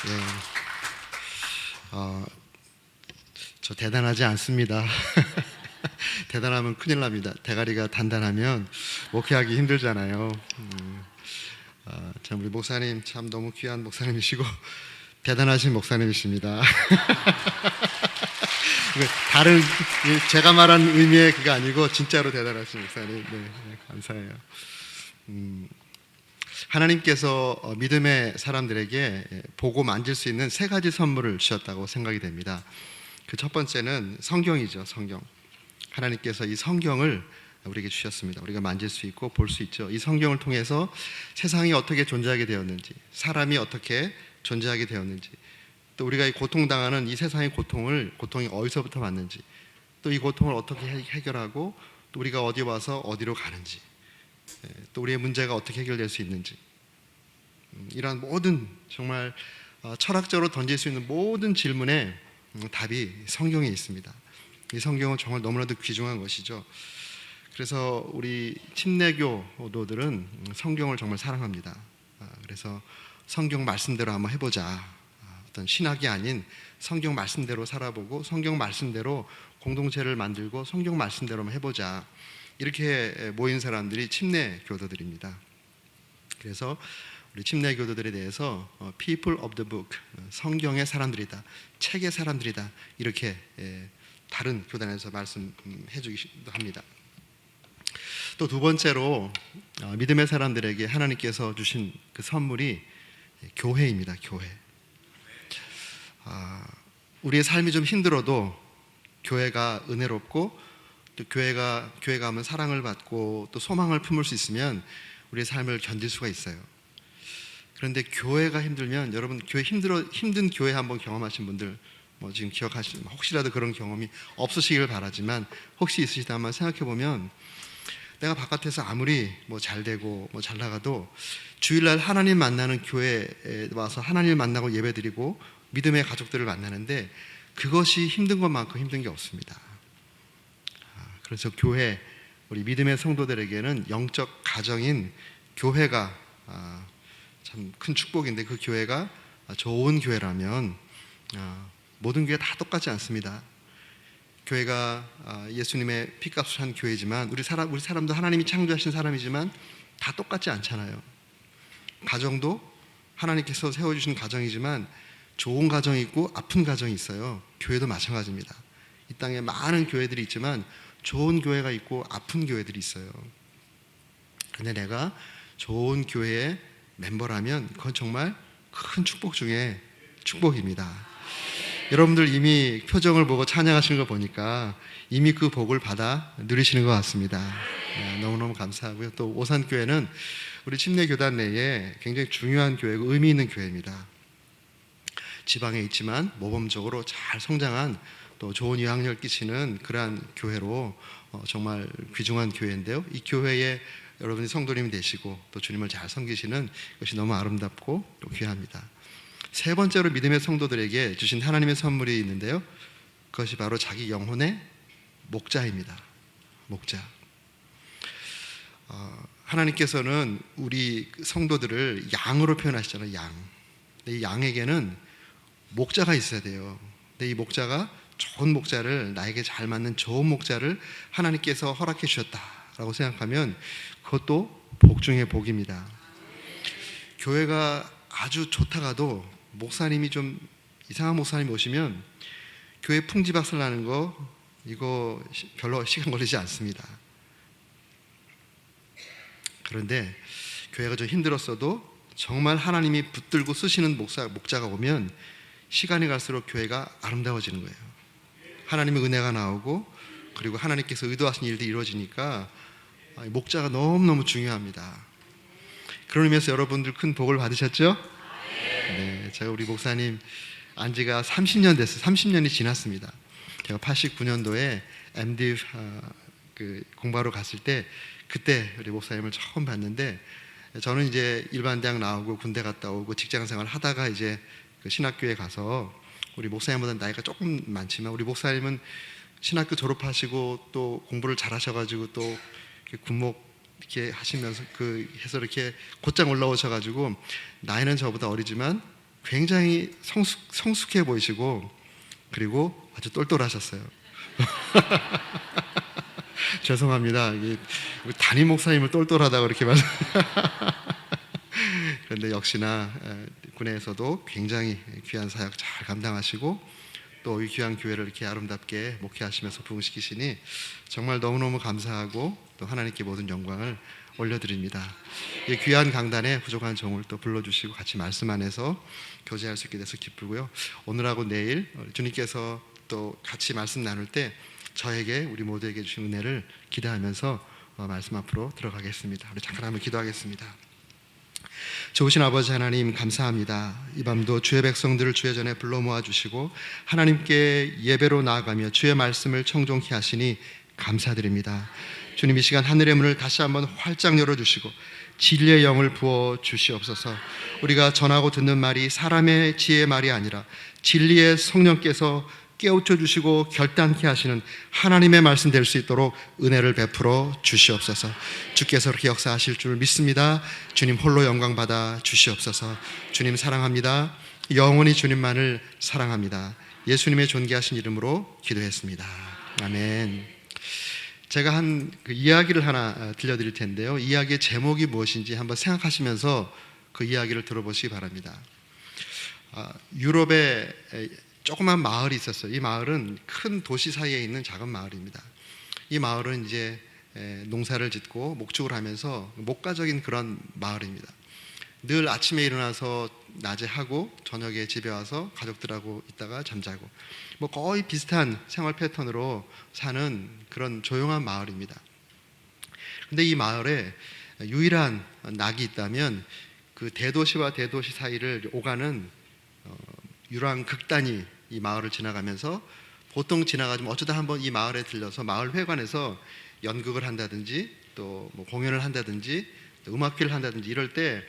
예, 저 대단하지 않습니다. 대단하면 큰일 납니다. 대가리가 단단하면 목회하기 힘들잖아요. 참 우리 목사님 참 너무 귀한 목사님이시고 대단하신 목사님이십니다. 다른 제가 말한 의미의 그게 아니고 진짜로 대단하신 목사님. 네, 감사해요. 하나님께서 믿음의 사람들에게 보고 만질 수 있는 세 가지 선물을 주셨다고 생각이 됩니다. 그 첫 번째는 성경이죠. 성경. 하나님께서 이 성경을 우리에게 주셨습니다. 우리가 만질 수 있고 볼 수 있죠. 이 성경을 통해서 세상이 어떻게 존재하게 되었는지, 사람이 어떻게 존재하게 되었는지, 또 우리가 이 고통당하는 이 세상의 고통이 어디서부터 왔는지, 또 이 고통을 어떻게 해결하고, 또 우리가 어디 와서 어디로 가는지, 또 우리의 문제가 어떻게 해결될 수 있는지, 이러한 모든 정말 철학적으로 던질 수 있는 모든 질문에 답이 성경에 있습니다. 이 성경은 정말 너무나도 귀중한 것이죠. 그래서 우리 침례교도들은 성경을 정말 사랑합니다. 그래서 성경 말씀대로 한번 해보자. 어떤 신학이 아닌 성경 말씀대로 살아보고 성경 말씀대로 공동체를 만들고 성경 말씀대로 한번 해보자. 이렇게 모인 사람들이 침례교도들입니다. 그래서 우리 침례교도들에 대해서 People of the Book, 성경의 사람들이다, 책의 사람들이다, 이렇게 다른 교단에서 말씀해 주기도 합니다. 또 두 번째로 믿음의 사람들에게 하나님께서 주신 그 선물이 교회입니다. 교회. 우리의 삶이 좀 힘들어도 교회가 은혜롭고, 또 교회가 하면 사랑을 받고 또 소망을 품을 수 있으면 우리의 삶을 견딜 수가 있어요. 그런데 교회가 힘들면, 여러분 교회 힘든 교회 한번 경험하신 분들 지금 기억하시면 혹시라도 그런 경험이 없으시길 바라지만, 혹시 있으시다면 생각해 보면, 내가 바깥에서 아무리 잘 되고 잘 나가도 주일날 하나님 만나는 교회에 와서 하나님을 만나고 예배드리고 믿음의 가족들을 만나는데 그것이 힘든 것만큼 힘든 게 없습니다. 그래서 교회, 우리 믿음의 성도들에게는 영적 가정인 교회가 참 큰 축복인데, 그 교회가 좋은 교회라면 모든 교회 다 똑같지 않습니다. 교회가 예수님의 피값을 한 교회지만 우리 사람도 하나님이 창조하신 사람이지만 다 똑같지 않잖아요. 가정도 하나님께서 세워주신 가정이지만 좋은 가정이 있고 아픈 가정이 있어요. 교회도 마찬가지입니다. 이 땅에 많은 교회들이 있지만 좋은 교회가 있고 아픈 교회들이 있어요. 근데 내가 좋은 교회의 멤버라면 그건 정말 큰 축복 중에 축복입니다. 여러분들 이미 표정을 보고 찬양하시는 거 보니까 이미 그 복을 받아 누리시는 것 같습니다. 너무너무 감사하고요. 또 오산교회는 우리 침례교단 내에 굉장히 중요한 교회고 의미 있는 교회입니다. 지방에 있지만 모범적으로 잘 성장한, 또 좋은 영향력을 끼치는 그러한 교회로 정말 귀중한 교회인데요. 이 교회에 여러분이 성도님이 되시고 또 주님을 잘 섬기시는 것이 너무 아름답고 또 귀합니다. 세 번째로 믿음의 성도들에게 주신 하나님의 선물이 있는데요. 그것이 바로 자기 영혼의 목자입니다. 목자. 하나님께서는 우리 성도들을 양으로 표현하시잖아요. 양. 근데 이 양에게는 목자가 있어야 돼요. 근데 이 목자가 좋은 목자를, 나에게 잘 맞는 좋은 목자를 하나님께서 허락해 주셨다라고 생각하면 그것도 복 중에 복입니다. 교회가 아주 좋다가도 목사님이 좀 이상한 목사님이 오시면 교회 풍지박살 나는 거, 이거 별로 시간 걸리지 않습니다. 그런데 교회가 좀 힘들었어도 정말 하나님이 붙들고 쓰시는 목자가 오면 시간이 갈수록 교회가 아름다워지는 거예요. 하나님의 은혜가 나오고, 그리고 하나님께서 의도하신 일들이 이루어지니까 목자가 너무너무 중요합니다. 그런 의미에서 여러분들 큰 복을 받으셨죠? 네, 제가 우리 목사님 안지가 30년 됐어요. 30년이 지났습니다. 제가 89년도에 MD 공부하러 갔을 때, 그때 우리 목사님을 처음 봤는데, 저는 이제 일반 대학 나오고 군대 갔다 오고 직장 생활 하다가 이제 그 신학교에 가서, 우리 목사님보다 나이가 조금 많지만 우리 목사님은 신학교 졸업하시고 또 공부를 잘하셔가지고 또 군목 이렇게 하시면서 해서 이렇게 곧장 올라오셔가지고 나이는 저보다 어리지만 굉장히 성숙해 보이시고 그리고 아주 똘똘하셨어요. 죄송합니다. 담임 목사님을 똘똘하다고 그렇게 말씀. 그런데 역시나 군에서도 굉장히 귀한 사역 잘 감당하시고 또 이 귀한 교회를 이렇게 아름답게 목회하시면서 부흥시키시니 정말 너무너무 감사하고 또 하나님께 모든 영광을 올려드립니다. 이 귀한 강단에 부족한 종을 또 불러주시고 같이 말씀 안에서 교제할 수 있게 돼서 기쁘고요. 오늘하고 내일 주님께서 또 같이 말씀 나눌 때 저에게 우리 모두에게 주신 은혜를 기대하면서 말씀 앞으로 들어가겠습니다. 우리 잠깐 한번 기도하겠습니다. 좋으신 아버지 하나님 감사합니다. 이 밤도 주의 백성들을 주의 전에 불러 모아주시고 하나님께 예배로 나아가며 주의 말씀을 청종케 하시니 감사드립니다. 주님 이 시간 하늘의 문을 다시 한번 활짝 열어주시고 진리의 영을 부어 주시옵소서. 우리가 전하고 듣는 말이 사람의 지혜의 말이 아니라 진리의 성령께서 깨우쳐 주시고 결단케 하시는 하나님의 말씀 될 수 있도록 은혜를 베풀어 주시옵소서. 주께서 그렇게 역사하실 줄 믿습니다. 주님 홀로 영광 받아 주시옵소서. 주님 사랑합니다. 영원히 주님만을 사랑합니다. 예수님의 존귀하신 이름으로 기도했습니다. 아멘. 제가 한 그 이야기를 하나 들려드릴 텐데요. 이야기의 제목이 무엇인지 한번 생각하시면서 그 이야기를 들어보시기 바랍니다. 유럽에 조그만 마을이 있었어요. 이 마을은 큰 도시 사이에 있는 작은 마을입니다. 이 마을은 이제 농사를 짓고 목축을 하면서 목가적인 그런 마을입니다. 늘 아침에 일어나서 낮에 하고 저녁에 집에 와서 가족들하고 있다가 잠자고 뭐 거의 비슷한 생활 패턴으로 사는 그런 조용한 마을입니다. 근데 이 마을에 유일한 낙이 있다면 그 대도시와 대도시 사이를 오가는 유랑극단이 이 마을을 지나가면서 보통 지나가지만 어쩌다 한번 이 마을에 들려서 마을 회관에서 연극을 한다든지 또 뭐 공연을 한다든지 또 음악회를 한다든지 이럴 때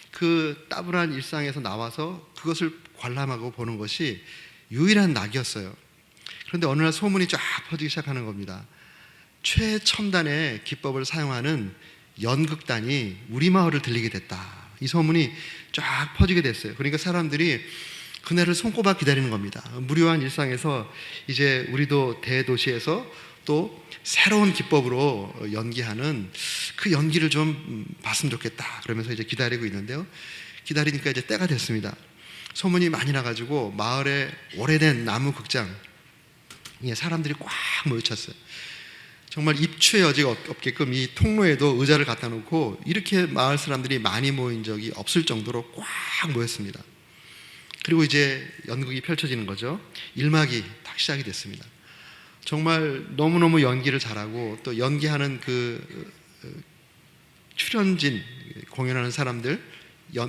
그 따분한 일상에서 나와서 그것을 관람하고 보는 것이 유일한 낙이었어요. 그런데 어느 날 소문이 쫙 퍼지기 시작하는 겁니다. 최첨단의 기법을 사용하는 연극단이 우리 마을을 들리게 됐다. 이 소문이 쫙 퍼지게 됐어요. 그러니까 사람들이 그날을 손꼽아 기다리는 겁니다. 무료한 일상에서 이제 우리도 대도시에서 또 새로운 기법으로 연기하는 그 연기를 좀 봤으면 좋겠다. 그러면서 이제 기다리고 있는데요. 기다리니까 이제 때가 됐습니다. 소문이 많이 나가지고 마을에 오래된 나무 극장에 사람들이 꽉 모여찼어요. 정말 입추의 여지가 없게끔 이 통로에도 의자를 갖다 놓고 이렇게 마을 사람들이 많이 모인 적이 없을 정도로 꽉 모였습니다. 그리고 이제 연극이 펼쳐지는 거죠. 1막이 딱 시작이 됐습니다. 정말 너무너무 연기를 잘하고 또 연기하는 그 출연진 공연하는 사람들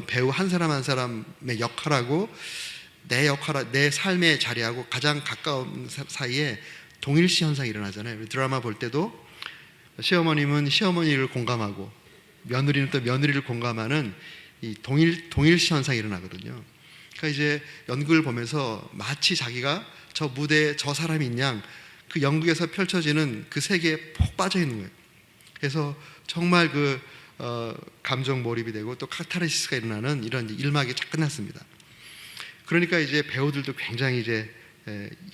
배우 한 사람 한 사람의 역할하고 내 삶의 자리하고 가장 가까운 사이에 동일시 현상이 일어나잖아요. 드라마 볼 때도 시어머님은 시어머니를 공감하고 며느리는 또 며느리를 공감하는 이 동일시 현상이 일어나거든요. 그러니까 이제 연극을 보면서 마치 자기가 저 무대에 저 사람인 양 그 연극에서 펼쳐지는 그 세계에 폭 빠져 있는 거예요. 그래서 정말 그 감정 몰입이 되고 또 카타르시스가 일어나는 이런 일막이 쫙 끝났습니다. 그러니까 이제 배우들도 굉장히 이제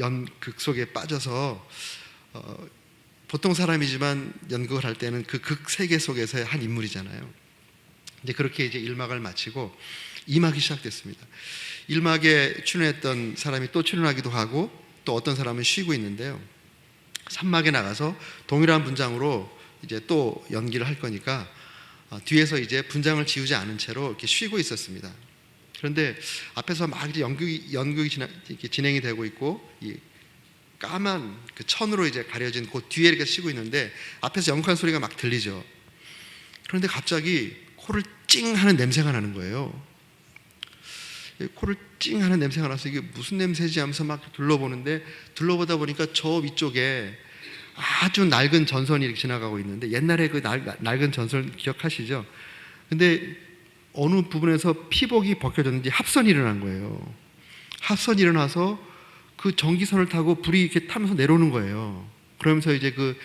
연극 속에 빠져서 보통 사람이지만 연극을 할 때는 그 극 세계 속에서의 한 인물이잖아요. 이제 그렇게 이제 1막을 마치고 2막이 시작됐습니다. 1막에 출연했던 사람이 또 출연하기도 하고 또 어떤 사람은 쉬고 있는데요. 3막에 나가서 동일한 분장으로 이제 또 연기를 할 거니까 뒤에서 이제 분장을 지우지 않은 채로 이렇게 쉬고 있었습니다. 그런데 앞에서 막 이제 연극이 진행이 되고 있고 이 까만 그 천으로 이제 가려진 그 뒤에 이렇게 쉬고 있는데 앞에서 연극하는 소리가 막 들리죠. 그런데 갑자기 코를 찡 하는 냄새가 나는 거예요. 코를 찡 하는 냄새가 나서 이게 무슨 냄새지 하면서 막 둘러보다 보니까 저 위쪽에 아주 낡은 전선이 이렇게 지나가고 있는데 옛날에 그 낡은 전선 기억하시죠? 근데 어느 부분에서 피복이 벗겨졌는지 합선이 일어난 거예요. 합선이 일어나서 그 전기선을 타고 불이 이렇게 타면서 내려오는 거예요. 그러면서 이제 그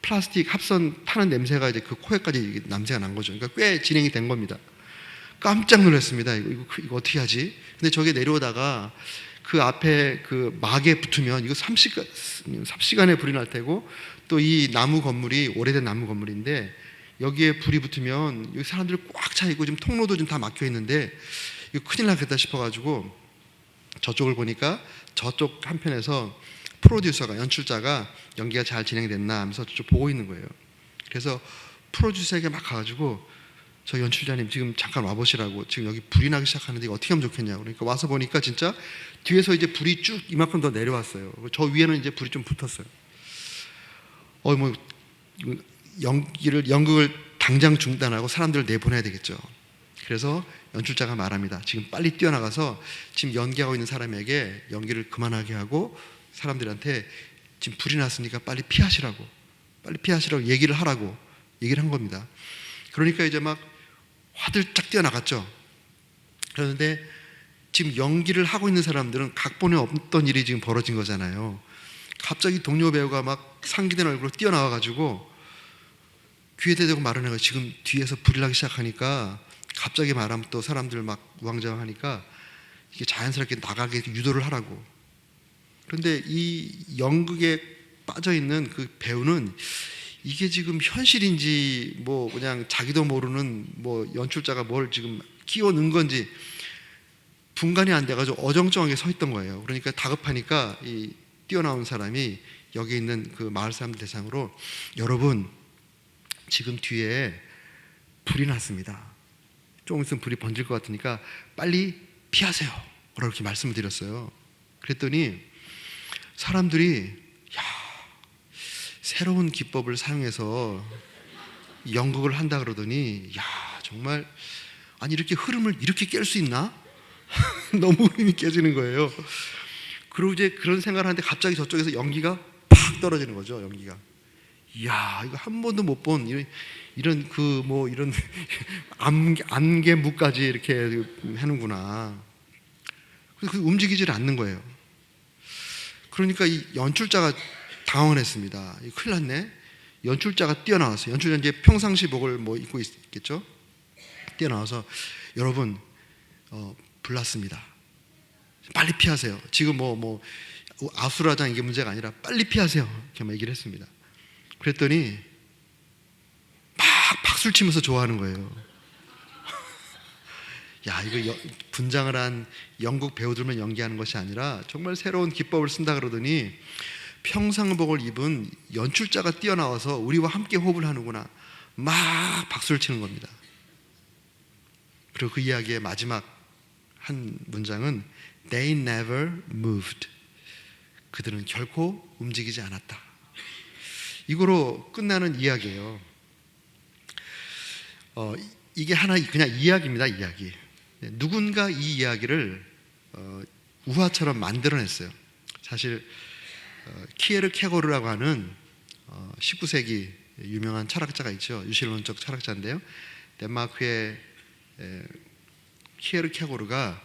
플라스틱 합선 타는 냄새가 이제 그 코에까지 냄새가 난 거죠. 그러니까 꽤 진행이 된 겁니다. 깜짝 놀랐습니다. 이거 어떻게 하지? 근데 저게 내려오다가 그 앞에 그 막에 붙으면 이거 30시간에 불이 날 테고, 또 이 나무 건물이 오래된 나무 건물인데 여기에 불이 붙으면 여기 사람들이 꽉 차 있고 지금 통로도 좀 다 막혀 있는데 이거 큰일 나겠다 싶어가지고 저쪽을 보니까 저쪽 한편에서 프로듀서가, 연출자가 연기가 잘 진행됐나 하면서 저쪽 보고 있는 거예요. 그래서 프로듀서에게 막 가가지고 저 연출자님 지금 잠깐 와보시라고, 지금 여기 불이 나기 시작하는데 이거 어떻게 하면 좋겠냐고. 그러니까 와서 보니까 진짜 뒤에서 이제 불이 쭉 이만큼 더 내려왔어요. 저 위에는 이제 불이 좀 붙었어요. 연극을 당장 중단하고 사람들을 내보내야 되겠죠. 그래서 연출자가 말합니다. 지금 빨리 뛰어나가서 지금 연기하고 있는 사람에게 연기를 그만하게 하고 사람들한테 지금 불이 났으니까 빨리 피하시라고 얘기를 하라고 얘기를 한 겁니다. 그러니까 이제 막 화들짝 뛰어나갔죠. 그런데 지금 연기를 하고 있는 사람들은 각본에 없던 일이 지금 벌어진 거잖아요. 갑자기 동료 배우가 막 상기된 얼굴로 뛰어나와가지고 귀에 대고 말하는 거예요. 지금 뒤에서 불이 나기 시작하니까 갑자기 말하면 또 사람들 막 우왕좌왕하니까 이게 자연스럽게 나가게 유도를 하라고. 그런데 이 연극에 빠져있는 그 배우는 이게 지금 현실인지 뭐 그냥 자기도 모르는 뭐 연출자가 뭘 지금 끼워 넣은 건지 분간이 안 돼가지고 어정쩡하게 서 있던 거예요. 그러니까 다급하니까 이 뛰어나온 사람이 여기 있는 그 마을 사람들 대상으로, 여러분 지금 뒤에 불이 났습니다. 조금 있으면 불이 번질 것 같으니까 빨리 피하세요 라고 이렇게 말씀을 드렸어요. 그랬더니 사람들이 새로운 기법을 사용해서 연극을 한다 그러더니 정말 아니 이렇게 흐름을 이렇게 깰 수 있나? 너무 흐름이 깨지는 거예요. 그리고 이제 그런 생각을 하는데 갑자기 저쪽에서 연기가 팍 떨어지는 거죠. 연기가. 이거 한 번도 못 본 이런 안개무까지 이렇게 하는구나. 그래서 움직이질 않는 거예요. 그러니까 이 연출자가 당황을 했습니다. 큰일 났네. 연출자가 뛰어나왔어요. 연출자 이제 평상시복을 뭐 입고 있겠죠. 뛰어나와서 여러분 불 났습니다. 빨리 피하세요. 지금 아수라장 이게 문제가 아니라 빨리 피하세요. 이렇게 얘기를 했습니다. 그랬더니 막 박수를 치면서 좋아하는 거예요. 이거 분장을 한 영국 배우들만 연기하는 것이 아니라 정말 새로운 기법을 쓴다 그러더니 평상복을 입은 연출자가 뛰어나와서 우리와 함께 호흡을 하는구나. 막 박수를 치는 겁니다. 그리고 그 이야기의 마지막 한 문장은 They never moved. 그들은 결코 움직이지 않았다. 이거로 끝나는 이야기예요. 이게 하나 그냥 이야기입니다. 이야기. 누군가 이 이야기를 우화처럼 만들어냈어요. 사실 키에르 케고르라고 하는 19세기 유명한 철학자가 있죠. 유실론적 철학자인데요. 덴마크의 키에르 케고르가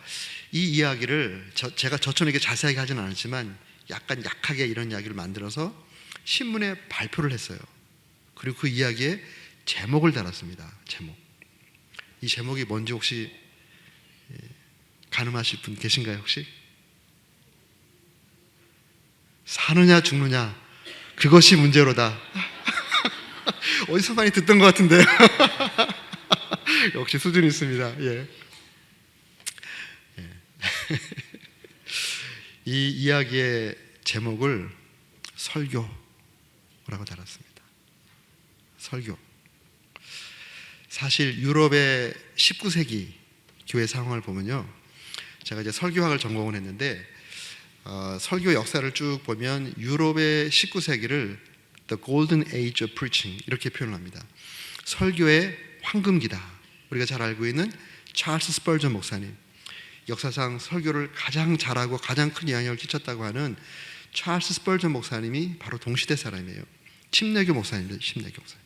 이 이야기를 제가 저처럼 이렇게 자세하게 하지는 않았지만 약간 약하게 이런 이야기를 만들어서 신문에 발표를 했어요. 그리고 그 이야기에 제목을 달았습니다. 제목. 이 제목이 뭔지 혹시 가늠하실 분 계신가요? 혹시? 사느냐 죽느냐 그것이 문제로다. 어디서 많이 듣던 것 같은데요. 역시 수준이 있습니다. 예. 이 이야기의 제목을 설교라고 달았습니다. 설교. 사실 유럽의 19세기 교회 상황을 보면요, 제가 이제 설교학을 전공을 했는데 설교 역사를 쭉 보면 유럽의 19세기를 The Golden Age of Preaching 이렇게 표현합니다. 설교의 황금기다. 우리가 잘 알고 있는 찰스 스펄전 목사님, 역사상 설교를 가장 잘하고 가장 큰 영향을 끼쳤다고 하는 찰스 스펄전 목사님이 바로 동시대 사람이에요. 침례교 목사님입니다. 침례교 목사님.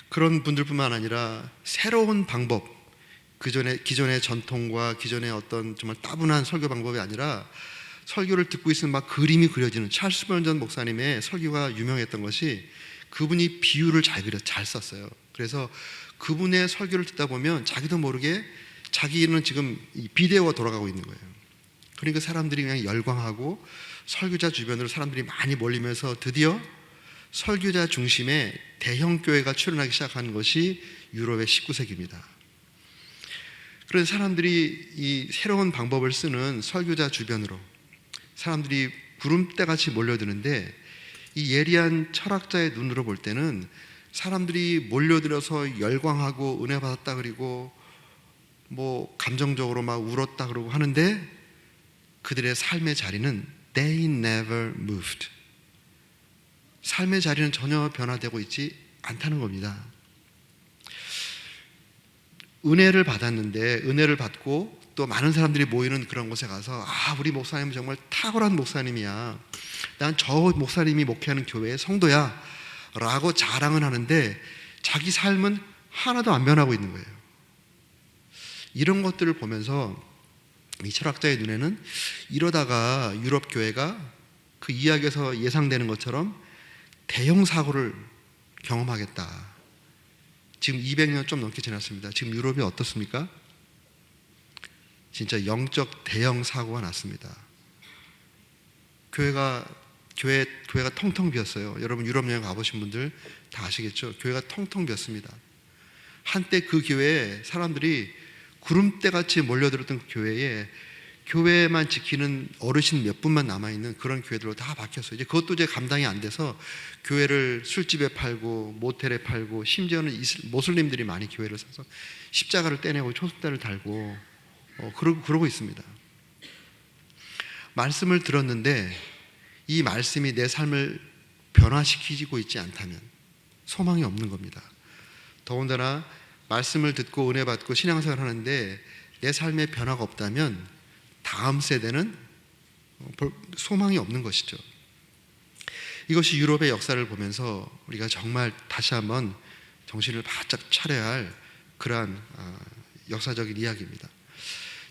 그런 분들뿐만 아니라 새로운 방법, 기존의 전통과 기존의 어떤 정말 따분한 설교 방법이 아니라 설교를 듣고 있으면 막 그림이 그려지는 찰스 스펄전 목사님의 설교가 유명했던 것이 그분이 비유를 잘 썼어요. 그래서 그분의 설교를 듣다 보면 자기도 모르게 자기는 지금 이 비대오가 돌아가고 있는 거예요. 그러니까 사람들이 그냥 열광하고 설교자 주변으로 사람들이 많이 몰리면서 드디어 설교자 중심의 대형 교회가 출현하기 시작한 것이 유럽의 19세기입니다. 그런 사람들이 이 새로운 방법을 쓰는 설교자 주변으로 사람들이 구름대같이 몰려드는데, 이 예리한 철학자의 눈으로 볼 때는 사람들이 몰려들어서 열광하고 은혜 받았다 그리고 뭐 감정적으로 막 울었다 그러고 하는데 그들의 삶의 자리는 they never moved. 삶의 자리는 전혀 변화되고 있지 않다는 겁니다. 은혜를 받았는데, 은혜를 받고 또 많은 사람들이 모이는 그런 곳에 가서 우리 목사님은 정말 탁월한 목사님이야, 난 저 목사님이 목회하는 교회의 성도야 라고 자랑은 하는데 자기 삶은 하나도 안 변하고 있는 거예요. 이런 것들을 보면서 이 철학자의 눈에는 이러다가 유럽 교회가 그 이야기에서 예상되는 것처럼 대형 사고를 경험하겠다. 지금 200년 좀 넘게 지났습니다. 지금 유럽이 어떻습니까? 진짜 영적 대형 사고가 났습니다. 교회가 텅텅 비었어요. 여러분 유럽 여행 가보신 분들 다 아시겠죠? 교회가 텅텅 비었습니다. 한때 그 교회에 사람들이 구름대같이 몰려들었던 그 교회에 교회만 지키는 어르신 몇 분만 남아있는 그런 교회들로 다 바뀌었어요. 이제 그것도 이제 감당이 안 돼서 교회를 술집에 팔고 모텔에 팔고, 심지어는 모슬림들이 많이 교회를 사서 십자가를 떼내고 초승달을 달고 그러고 있습니다. 말씀을 들었는데 이 말씀이 내 삶을 변화시키고 있지 않다면 소망이 없는 겁니다. 더군다나 말씀을 듣고 은혜 받고 신앙생활 하는데 내 삶에 변화가 없다면 다음 세대는 소망이 없는 것이죠. 이것이 유럽의 역사를 보면서 우리가 정말 다시 한번 정신을 바짝 차려야 할 그러한 역사적인 이야기입니다.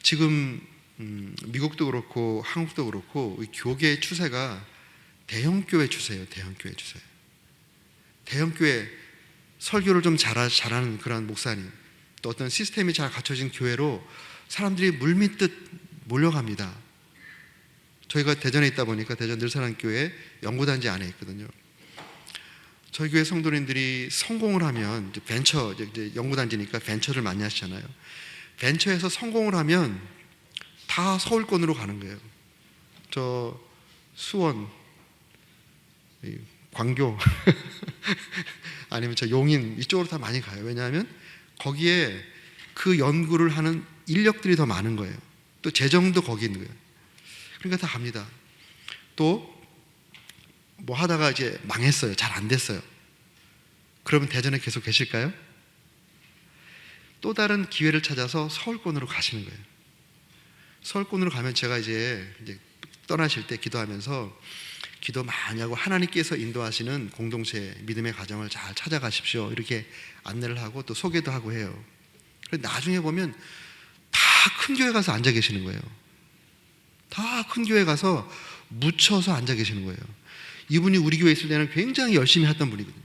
지금 미국도 그렇고 한국도 그렇고 교계의 추세가 대형교회 추세예요. 대형교회 추세. 대형교회 설교를 좀 잘하는 그런 목사님, 또 어떤 시스템이 잘 갖춰진 교회로 사람들이 물밀듯 몰려갑니다. 저희가 대전에 있다 보니까 대전 늘사랑교회 연구단지 안에 있거든요. 저희 교회 성도님들이 성공을 하면 이제 벤처, 이제 연구단지니까 벤처를 많이 하시잖아요. 벤처에서 성공을 하면 다 서울권으로 가는 거예요. 저 수원, 광교 아니면 저 용인 이쪽으로 다 많이 가요. 왜냐하면 거기에 그 연구를 하는 인력들이 더 많은 거예요. 또 재정도 거기 있는 거예요. 그러니까 다 갑니다. 또 뭐 하다가 이제 망했어요. 잘 안 됐어요. 그러면 대전에 계속 계실까요? 또 다른 기회를 찾아서 서울권으로 가시는 거예요. 서울권으로 가면 제가 이제 떠나실 때 기도하면서 기도 많이 하고 하나님께서 인도하시는 공동체 믿음의 가정을 잘 찾아가십시오 이렇게 안내를 하고 또 소개도 하고 해요. 그런데 나중에 보면 다 큰 교회 가서 앉아 계시는 거예요. 다 큰 교회 가서 묻혀서 앉아 계시는 거예요. 이분이 우리 교회에 있을 때는 굉장히 열심히 했던 분이거든요.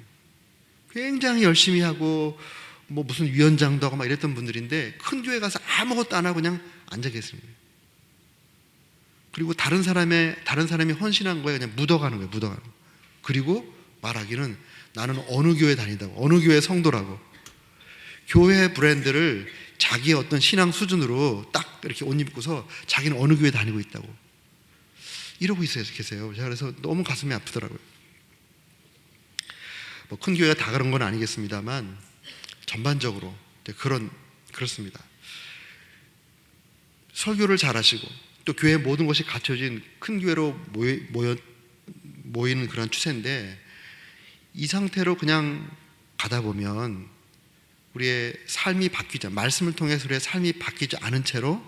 굉장히 열심히 하고 뭐 무슨 위원장도 하고 막 이랬던 분들인데 큰 교회 가서 아무것도 안 하고 그냥 앉아 계십니다. 그리고 다른 사람이 헌신한 거에 그냥 묻어가는 거예요. 묻어가는 거예요. 그리고 말하기는 나는 어느 교회 다니다고, 어느 교회 성도라고. 교회 브랜드를 자기의 어떤 신앙 수준으로 딱 이렇게 옷 입고서 자기는 어느 교회 다니고 있다고 이러고 계세요. 제가 그래서 너무 가슴이 아프더라고요. 뭐 큰 교회가 다 그런 건 아니겠습니다만 전반적으로 그렇습니다. 설교를 잘하시고 또 교회 모든 것이 갖춰진 큰 교회로 모이는 그런 추세인데, 이 상태로 그냥 가다 보면 우리의 삶이 말씀을 통해서 우리의 삶이 바뀌지 않은 채로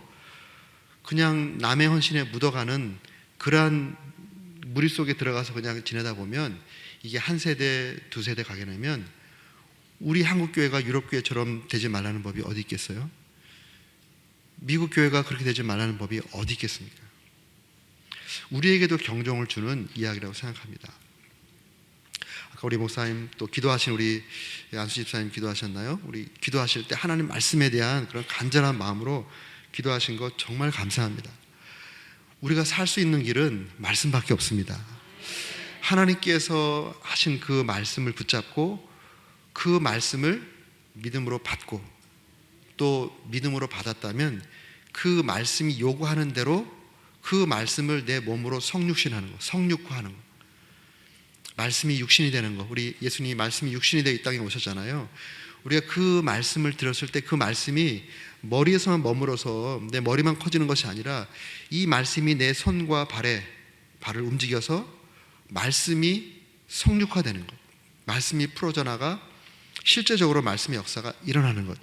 그냥 남의 헌신에 묻어가는 그러한 무리 속에 들어가서 그냥 지내다 보면 이게 한 세대, 두 세대 가게 되면 우리 한국 교회가 유럽 교회처럼 되지 말라는 법이 어디 있겠어요? 미국 교회가 그렇게 되지 말라는 법이 어디 있겠습니까? 우리에게도 경종을 주는 이야기라고 생각합니다. 우리 목사님 또 기도하신 우리 안수 집사님 기도하셨나요? 우리 기도하실 때 하나님 말씀에 대한 그런 간절한 마음으로 기도하신 것 정말 감사합니다. 우리가 살 수 있는 길은 말씀밖에 없습니다. 하나님께서 하신 그 말씀을 붙잡고 그 말씀을 믿음으로 받고 또 믿음으로 받았다면 그 말씀이 요구하는 대로 그 말씀을 내 몸으로 성육신하는 것, 성육화하는 것, 말씀이 육신이 되는 것. 우리 예수님이 말씀이 육신이 되어 이 땅에 오셨잖아요. 우리가 그 말씀을 들었을 때 그 말씀이 머리에서만 머물어서 내 머리만 커지는 것이 아니라 이 말씀이 내 손과 발을 움직여서 말씀이 성육화되는 것, 말씀이 풀어져 나가 실제적으로 말씀의 역사가 일어나는 것,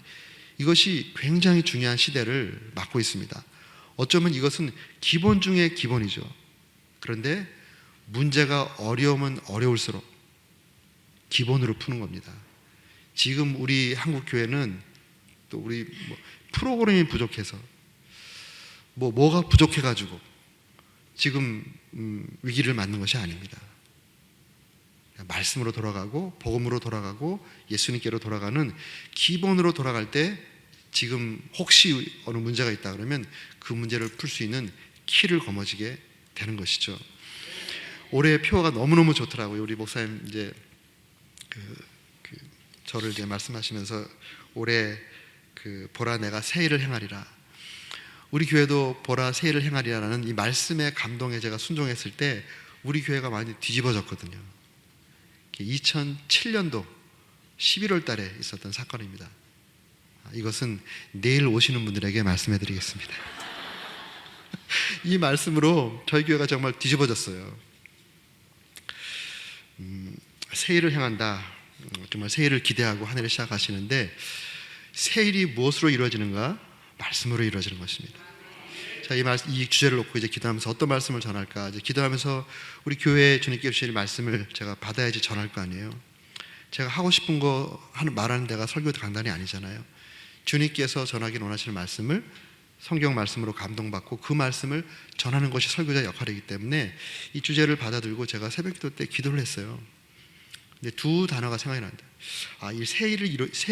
이것이 굉장히 중요한 시대를 맞고 있습니다. 어쩌면 이것은 기본 중에 기본이죠. 그런데 문제가 어려우면 어려울수록 기본으로 푸는 겁니다. 지금 우리 한국 교회는 또 우리 프로그램이 부족해서 뭐가 부족해가지고 지금 위기를 맞는 것이 아닙니다. 말씀으로 돌아가고 복음으로 돌아가고 예수님께로 돌아가는 기본으로 돌아갈 때 지금 혹시 어느 문제가 있다 그러면 그 문제를 풀 수 있는 키를 거머쥐게 되는 것이죠. 올해 표가 너무너무 좋더라고요. 우리 목사님 이제 저를 이제 말씀하시면서 올해 보라 내가 새 일을 행하리라. 우리 교회도 보라 새 일을 행하리라는 이 말씀의 감동에 제가 순종했을 때 우리 교회가 많이 뒤집어졌거든요. 2007년도 11월 달에 있었던 사건입니다. 이것은 내일 오시는 분들에게 말씀해 드리겠습니다. 이 말씀으로 저희 교회가 정말 뒤집어졌어요. 새 일을 향한다. 정말 새 일을 기대하고 한 해를 시작하시는데 새 일이 무엇으로 이루어지는가? 말씀으로 이루어지는 것입니다. 자, 이 주제를 놓고 이제 기도하면서 어떤 말씀을 전할까? 이제 기도하면서 우리 교회에 주님께 주실 말씀을 제가 받아야지 전할 거 아니에요. 제가 하고 싶은 거 말하는 데가 설교 강단이 아니잖아요. 주님께서 전하기 원하시는 말씀을 성경 말씀으로 감동받고 그 말씀을 전하는 것이 설교자 역할이기 때문에 이 주제를 받아들고 제가 새벽기도 때 기도를 했어요. 근데 두 단어가 생각이 납니다. 이 새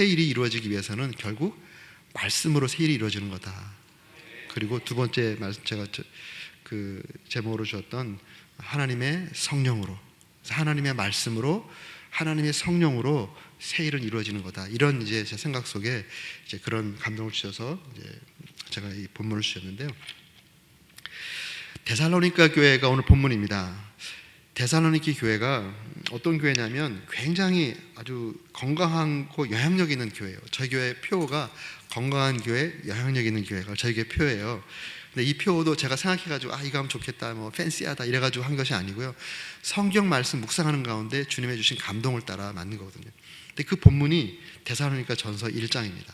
일이 이루어지기 위해서는 결국 말씀으로 새 일이 이루어지는 거다. 그리고 두 번째 말씀, 제가 그 제목으로 주었던 하나님의 성령으로, 하나님의 말씀으로, 하나님의 성령으로 새 일은 이루어지는 거다. 이런 이제 제 생각 속에 이제 그런 감동을 주셔서 이제 제가 이 본문을 주셨는데요. 데살로니가 교회가 오늘 본문입니다. 데살로니가 교회가 어떤 교회냐면 굉장히 아주 건강하고 영향력 있는 교회예요. 저희 교회 표가 건강한 교회, 영향력 있는 교회가 저희 교회 표예요. 근데 이 표도 제가 생각해가지고 이거 하면 좋겠다, 팬시하다 이래가지고 한 것이 아니고요. 성경 말씀 묵상하는 가운데 주님의 주신 감동을 따라 만든 거거든요. 근데 그 본문이 데살로니가 전서 1장입니다.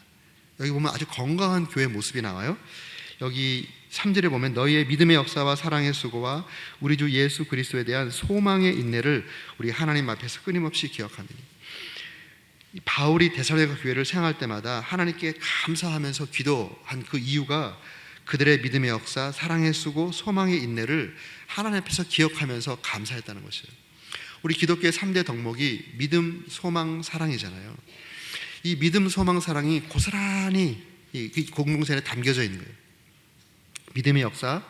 여기 보면 아주 건강한 교회 모습이 나와요. 여기 3절에 보면 너희의 믿음의 역사와 사랑의 수고와 우리 주 예수 그리스도에 대한 소망의 인내를 우리 하나님 앞에서 끊임없이 기억하느니. 바울이 데살로니가 교회를 생각할 때마다 하나님께 감사하면서 기도한 그 이유가 그들의 믿음의 역사, 사랑의 수고, 소망의 인내를 하나님 앞에서 기억하면서 감사했다는 것이에요. 우리 기독교의 3대 덕목이 믿음, 소망, 사랑이잖아요. 이 믿음, 소망, 사랑이 고스란히 이 공동체 안에 담겨져 있는 거예요. 믿음의 역사,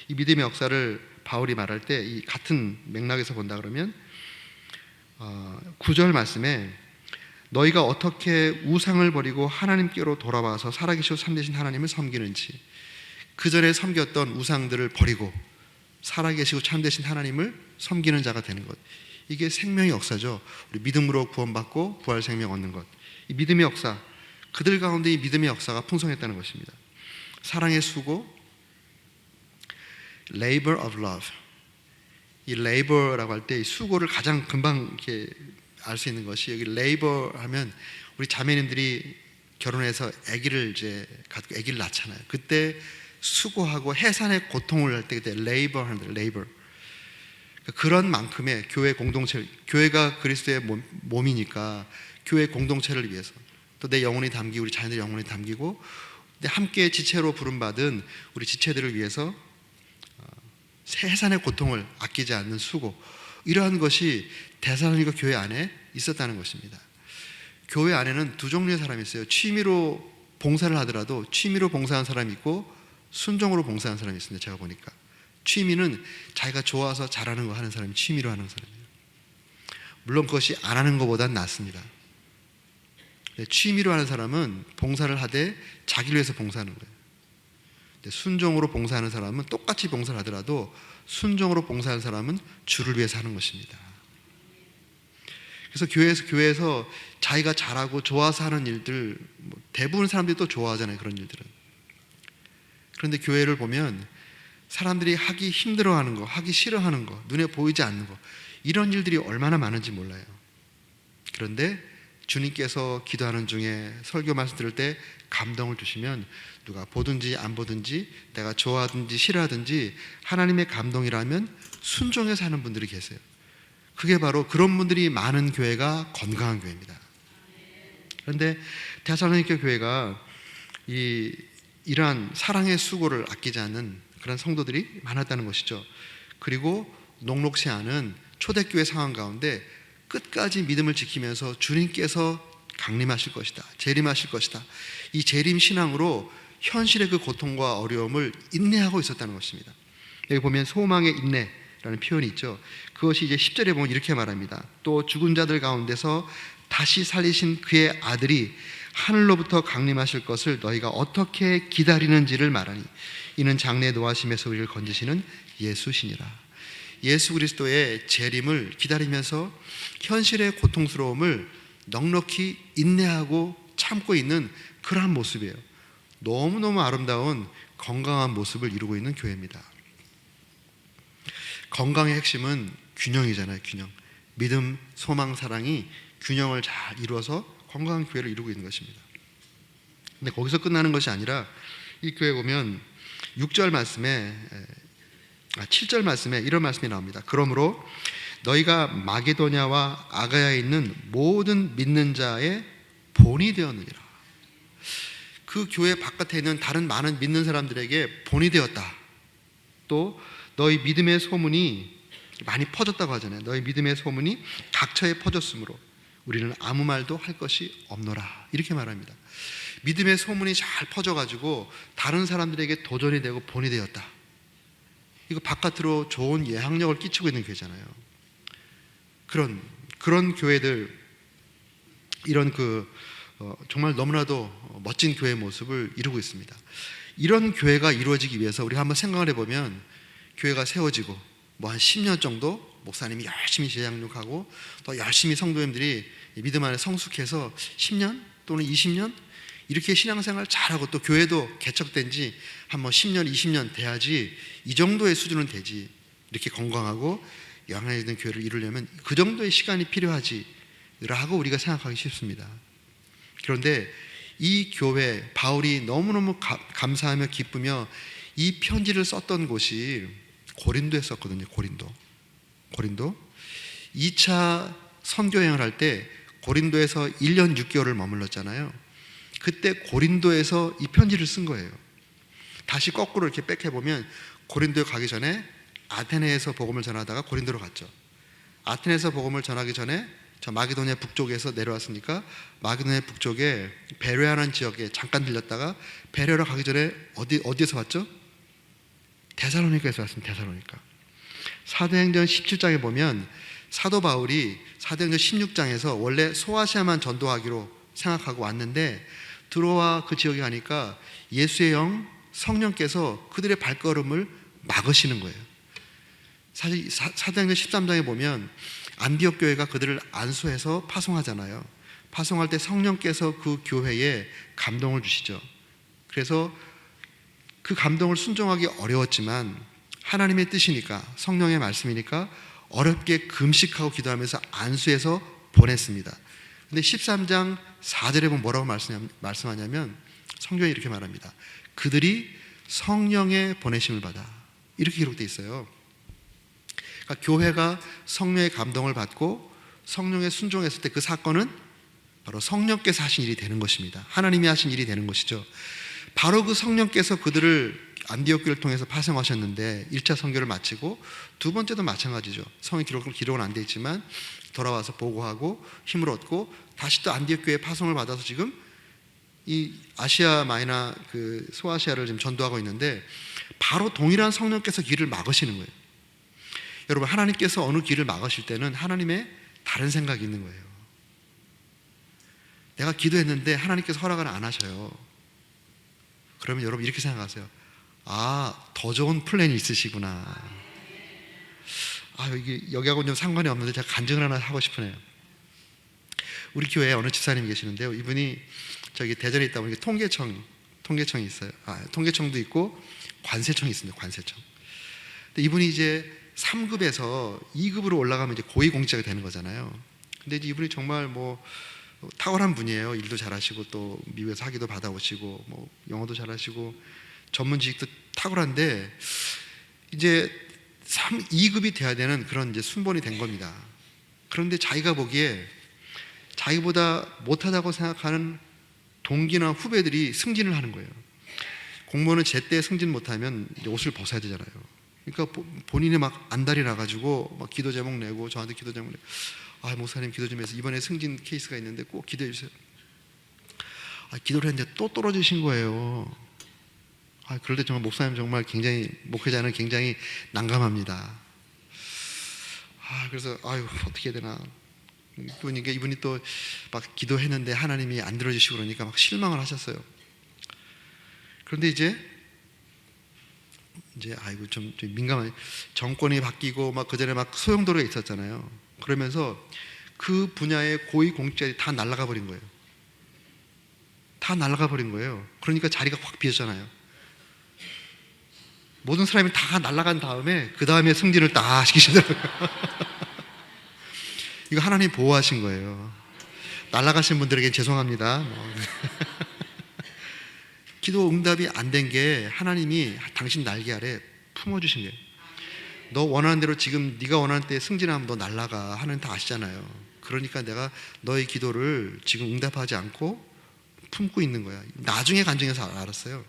이 믿음의 역사를 바울이 말할 때 이 같은 맥락에서 본다 그러면 9절 말씀에 너희가 어떻게 우상을 버리고 하나님께로 돌아와서 살아계시고 참되신 하나님을 섬기는지, 그 전에 섬겼던 우상들을 버리고 살아계시고 참되신 하나님을 섬기는 자가 되는 것, 이게 생명의 역사죠. 우리 믿음으로 구원받고 부활 생명 얻는 것, 이 믿음의 역사, 그들 가운데 이 믿음의 역사가 풍성했다는 것입니다. 사랑의 수고, labor of love. 이 labor라고 할 때 이 수고를 가장 금방 이렇게 알 수 있는 것이, 여기 labor 하면 우리 자매님들이 결혼해서 아기를 갖고 아기를 낳잖아요. 그때 수고하고 해산의 고통을 할 때 그때 labor 하는 거예요. labor. 그런 만큼의 교회 공동체, 교회가 그리스도의 몸이니까 교회 공동체를 위해서 또 내 영혼이 담기고 우리 자녀들 영혼이 담기고 함께 지체로 부름받은 우리 지체들을 위해서 해산의 고통을 아끼지 않는 수고, 이러한 것이 데살로니가 교회 안에 있었다는 것입니다. 교회 안에는 두 종류의 사람이 있어요. 취미로 봉사를 하더라도 취미로 봉사하는 사람이 있고 순종으로 봉사하는 사람이 있습니다. 제가 보니까 취미는 자기가 좋아서 잘하는 거 하는 사람이 취미로 하는 사람이에요. 물론 그것이 안 하는 것보다는 낫습니다. 취미로 하는 사람은 봉사를 하되 자기를 위해서 봉사하는 거예요. 순종으로 봉사하는 사람은 똑같이 봉사를 하더라도 순종으로 봉사하는 사람은 주를 위해서 하는 것입니다. 그래서 교회에서 자기가 잘하고 좋아서 하는 일들, 대부분 사람들이 또 좋아하잖아요. 그런 일들은. 그런데 교회를 보면 사람들이 하기 힘들어하는 거, 하기 싫어하는 거, 눈에 보이지 않는 거, 이런 일들이 얼마나 많은지 몰라요. 그런데 주님께서 기도하는 중에 설교 말씀 들을 때 감동을 주시면 누가 보든지 안 보든지 내가 좋아하든지 싫어하든지 하나님의 감동이라면 순종해서 하는 분들이 계세요. 그게 바로 그런 분들이 많은 교회가 건강한 교회입니다. 그런데 데살로니가 교회가 이러한 사랑의 수고를 아끼지 않는 그런 성도들이 많았다는 것이죠. 그리고 녹록치 않은 초대교회 상황 가운데 끝까지 믿음을 지키면서 주님께서 강림하실 것이다, 재림하실 것이다, 이 재림 신앙으로 현실의 그 고통과 어려움을 인내하고 있었다는 것입니다. 여기 보면 소망의 인내라는 표현이 있죠. 그것이 이제 10절에 보면 이렇게 말합니다. 또 죽은 자들 가운데서 다시 살리신 그의 아들이 하늘로부터 강림하실 것을 너희가 어떻게 기다리는지를 말하니 이는 장래 노하심에서 우리를 건지시는 예수시니라. 예수 그리스도의 재림을 기다리면서 현실의 고통스러움을 넉넉히 인내하고 참고 있는 그러한 모습이에요. 너무너무 아름다운 건강한 모습을 이루고 있는 교회입니다. 건강의 핵심은 균형이잖아요. 균형. 믿음, 소망, 사랑이 균형을 잘 이루어서 건강한 교회를 이루고 있는 것입니다. 근데 거기서 끝나는 것이 아니라 이 교회 보면 7절 말씀에 이런 말씀이 나옵니다. 그러므로 너희가 마게도냐와 아가야에 있는 모든 믿는 자의 본이 되었느니라. 그 교회 바깥에 있는 다른 많은 믿는 사람들에게 본이 되었다. 또 너희 믿음의 소문이 많이 퍼졌다고 하잖아요. 너희 믿음의 소문이 각처에 퍼졌으므로 우리는 아무 말도 할 것이 없노라. 이렇게 말합니다. 믿음의 소문이 잘 퍼져가지고 다른 사람들에게 도전이 되고 본이 되었다. 이거 바깥으로 좋은 예학력을 끼치고 있는 교회잖아요. 그런 교회들, 이런 정말 너무나도 멋진 교회의 모습을 이루고 있습니다. 이런 교회가 이루어지기 위해서 우리가 한번 생각을 해보면 교회가 세워지고 한 10년 정도 목사님이 열심히 재양육하고 또 열심히 성도님들이 믿음 안에 성숙해서 10년 또는 20년 이렇게 신앙생활 잘하고 또 교회도 개척된 지 한 10년, 20년 돼야지 이 정도의 수준은 되지. 이렇게 건강하고 영향력 있는 교회를 이루려면 그 정도의 시간이 필요하지 라고 우리가 생각하기 쉽습니다. 그런데 이 교회, 바울이 너무너무 감사하며 기쁘며 이 편지를 썼던 곳이 고린도에 썼거든요. 고린도 2차 선교여행을 할 때 고린도에서 1년 6개월을 머물렀잖아요. 그때 고린도에서 이 편지를 쓴 거예요. 다시 거꾸로 이렇게 백해보면 고린도에 가기 전에 아테네에서 복음을 전하다가 고린도로 갔죠. 아테네에서 복음을 전하기 전에 저 마게도냐 북쪽에서 내려왔으니까 마게도냐 북쪽에 베레아라는 지역에 잠깐 들렸다가 베레아로 가기 전에 어디에서 왔죠? 데살로니가에서 왔습니다. 데살로니가. 사도행전 17장에 보면 사도 바울이 사도행전 16장에서 원래 소아시아만 전도하기로 생각하고 왔는데 들어와 그 지역에 가니까 예수의 영 성령께서 그들의 발걸음을 막으시는 거예요. 사실 사도행전 13장에 보면 안디옥 교회가 그들을 안수해서 파송하잖아요. 파송할 때 성령께서 그 교회에 감동을 주시죠. 그래서 그 감동을 순종하기 어려웠지만 하나님의 뜻이니까, 성령의 말씀이니까 어렵게 금식하고 기도하면서 안수해서 보냈습니다. 근데 13장 4절에 보면 뭐라고 말씀하냐면 성경이 이렇게 말합니다. 그들이 성령의 보내심을 받아. 이렇게 기록되어 있어요. 그러니까 교회가 성령의 감동을 받고 성령에 순종했을 때 그 사건은 바로 성령께서 하신 일이 되는 것입니다. 하나님이 하신 일이 되는 것이죠. 바로 그 성령께서 그들을 안디옥 교회를 통해서 파송하셨는데 1차 선교를 마치고 두 번째도 마찬가지죠. 성의 기록은 안 돼 있지만 돌아와서 보고하고 힘을 얻고 다시 또 안디옥 교회에 파송을 받아서 지금 이 아시아 마이너 그 소아시아를 지금 전도하고 있는데 바로 동일한 성령께서 길을 막으시는 거예요. 여러분, 하나님께서 어느 길을 막으실 때는 하나님의 다른 생각이 있는 거예요. 내가 기도했는데 하나님께서 허락을 안 하셔요. 그러면 여러분 이렇게 생각하세요. 더 좋은 플랜이 있으시구나. 여기하고는 좀 상관이 없는데 제가 간증을 하나 하고 싶으네요. 우리 교회에 어느 집사님이 계시는데요. 이분이 저기 대전에 있다 보니까 통계청이 있어요. 통계청도 있고 관세청이 있습니다. 관세청. 근데 이분이 이제 3급에서 2급으로 올라가면 이제 고위공직자가 되는 거잖아요. 근데 이제 이분이 정말 뭐 탁월한 분이에요. 일도 잘하시고 또 미국에서 학위도 받아오시고 뭐 영어도 잘하시고 전문 지식도 탁월한데 이제 2급이 돼야 되는 그런 이제 순번이 된 겁니다. 그런데 자기가 보기에 자기보다 못하다고 생각하는 동기나 후배들이 승진을 하는 거예요. 공무원은 제때 승진 못하면 이제 옷을 벗어야 되잖아요. 그러니까 본인이 막 안달이 나가지고 막 기도 제목 내고 저한테 기도 제목 내고 목사님 기도 좀 해서 이번에 승진 케이스가 있는데 꼭 기도해 주세요. 기도를 했는데 또 떨어지신 거예요. 그럴 때 정말 목사님 정말 굉장히 목회자는 굉장히 난감합니다. 그래서 어떻게 해야 되나. 이분이 또 막 기도했는데 하나님이 안 들어주시고 그러니까 막 실망을 하셨어요. 그런데 이제 좀 민감한 정권이 바뀌고 막 그전에 막 소용돌이가 있었잖아요. 그러면서 그 분야의 고위공직자들이 다 날아가 버린 거예요. 다 날아가 버린 거예요. 그러니까 자리가 확 비었잖아요. 모든 사람이 다 날아간 다음에 그 다음에 승진을 딱 시키시더라고요. 이거 하나님 보호하신 거예요. 날아가신 분들에겐 죄송합니다. 기도 응답이 안 된 게 하나님이 당신 날개 아래 품어주신 거예요. 너 원하는 대로 지금 네가 원하는 때 승진하면 너 날아가. 하나님 다 아시잖아요. 그러니까 내가 너의 기도를 지금 응답하지 않고 품고 있는 거야. 나중에 간증해서 알았어요.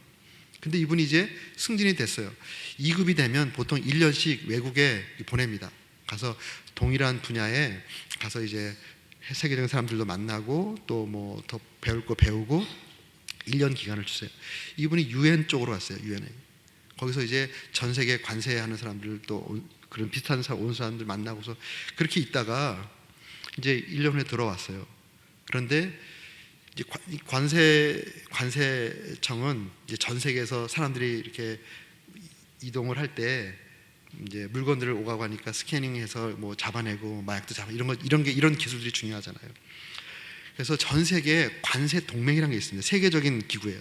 근데 이분이 이제 승진이 됐어요. 2급이 되면 보통 1년씩 외국에 보냅니다. 가서 동일한 분야에 가서 이제 세계적인 사람들도 만나고 또 뭐 더 배울 거 배우고 1년 기간을 주세요. 이분이 UN 쪽으로 갔어요. UN에. 거기서 이제 전 세계 관세하는 사람들 또 그런 비슷한 온 사람들 만나고서 그렇게 있다가 이제 1년 후에 들어왔어요. 그런데 이제 관세청은 이제 전 세계에서 사람들이 이렇게 이동을 할 때 이제 물건들을 오가고 하니까 스캐닝해서 뭐 잡아내고 마약도 이런 기술들이 중요하잖아요. 그래서 전 세계 관세 동맹이라는 게 있습니다. 세계적인 기구예요.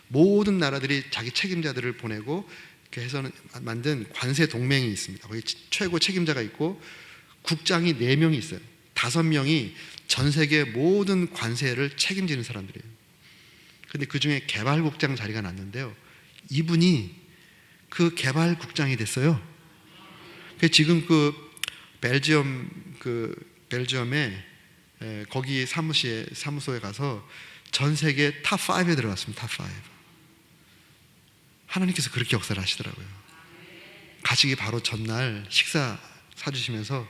모든 나라들이 자기 책임자들을 보내고 이렇게 해서 만든 관세 동맹이 있습니다. 거기 최고 책임자가 있고 국장이 4명이 있어요. 5명이 전 세계 모든 관세를 책임지는 사람들이에요. 근데 그 중에 개발국장 자리가 났는데요. 이분이 그 개발국장이 됐어요. 지금 벨지엄에 거기 사무소에 가서 전 세계 탑 5에 들어갔습니다. 탑 5. 하나님께서 그렇게 역사를 하시더라고요. 가시기 바로 전날 식사 사주시면서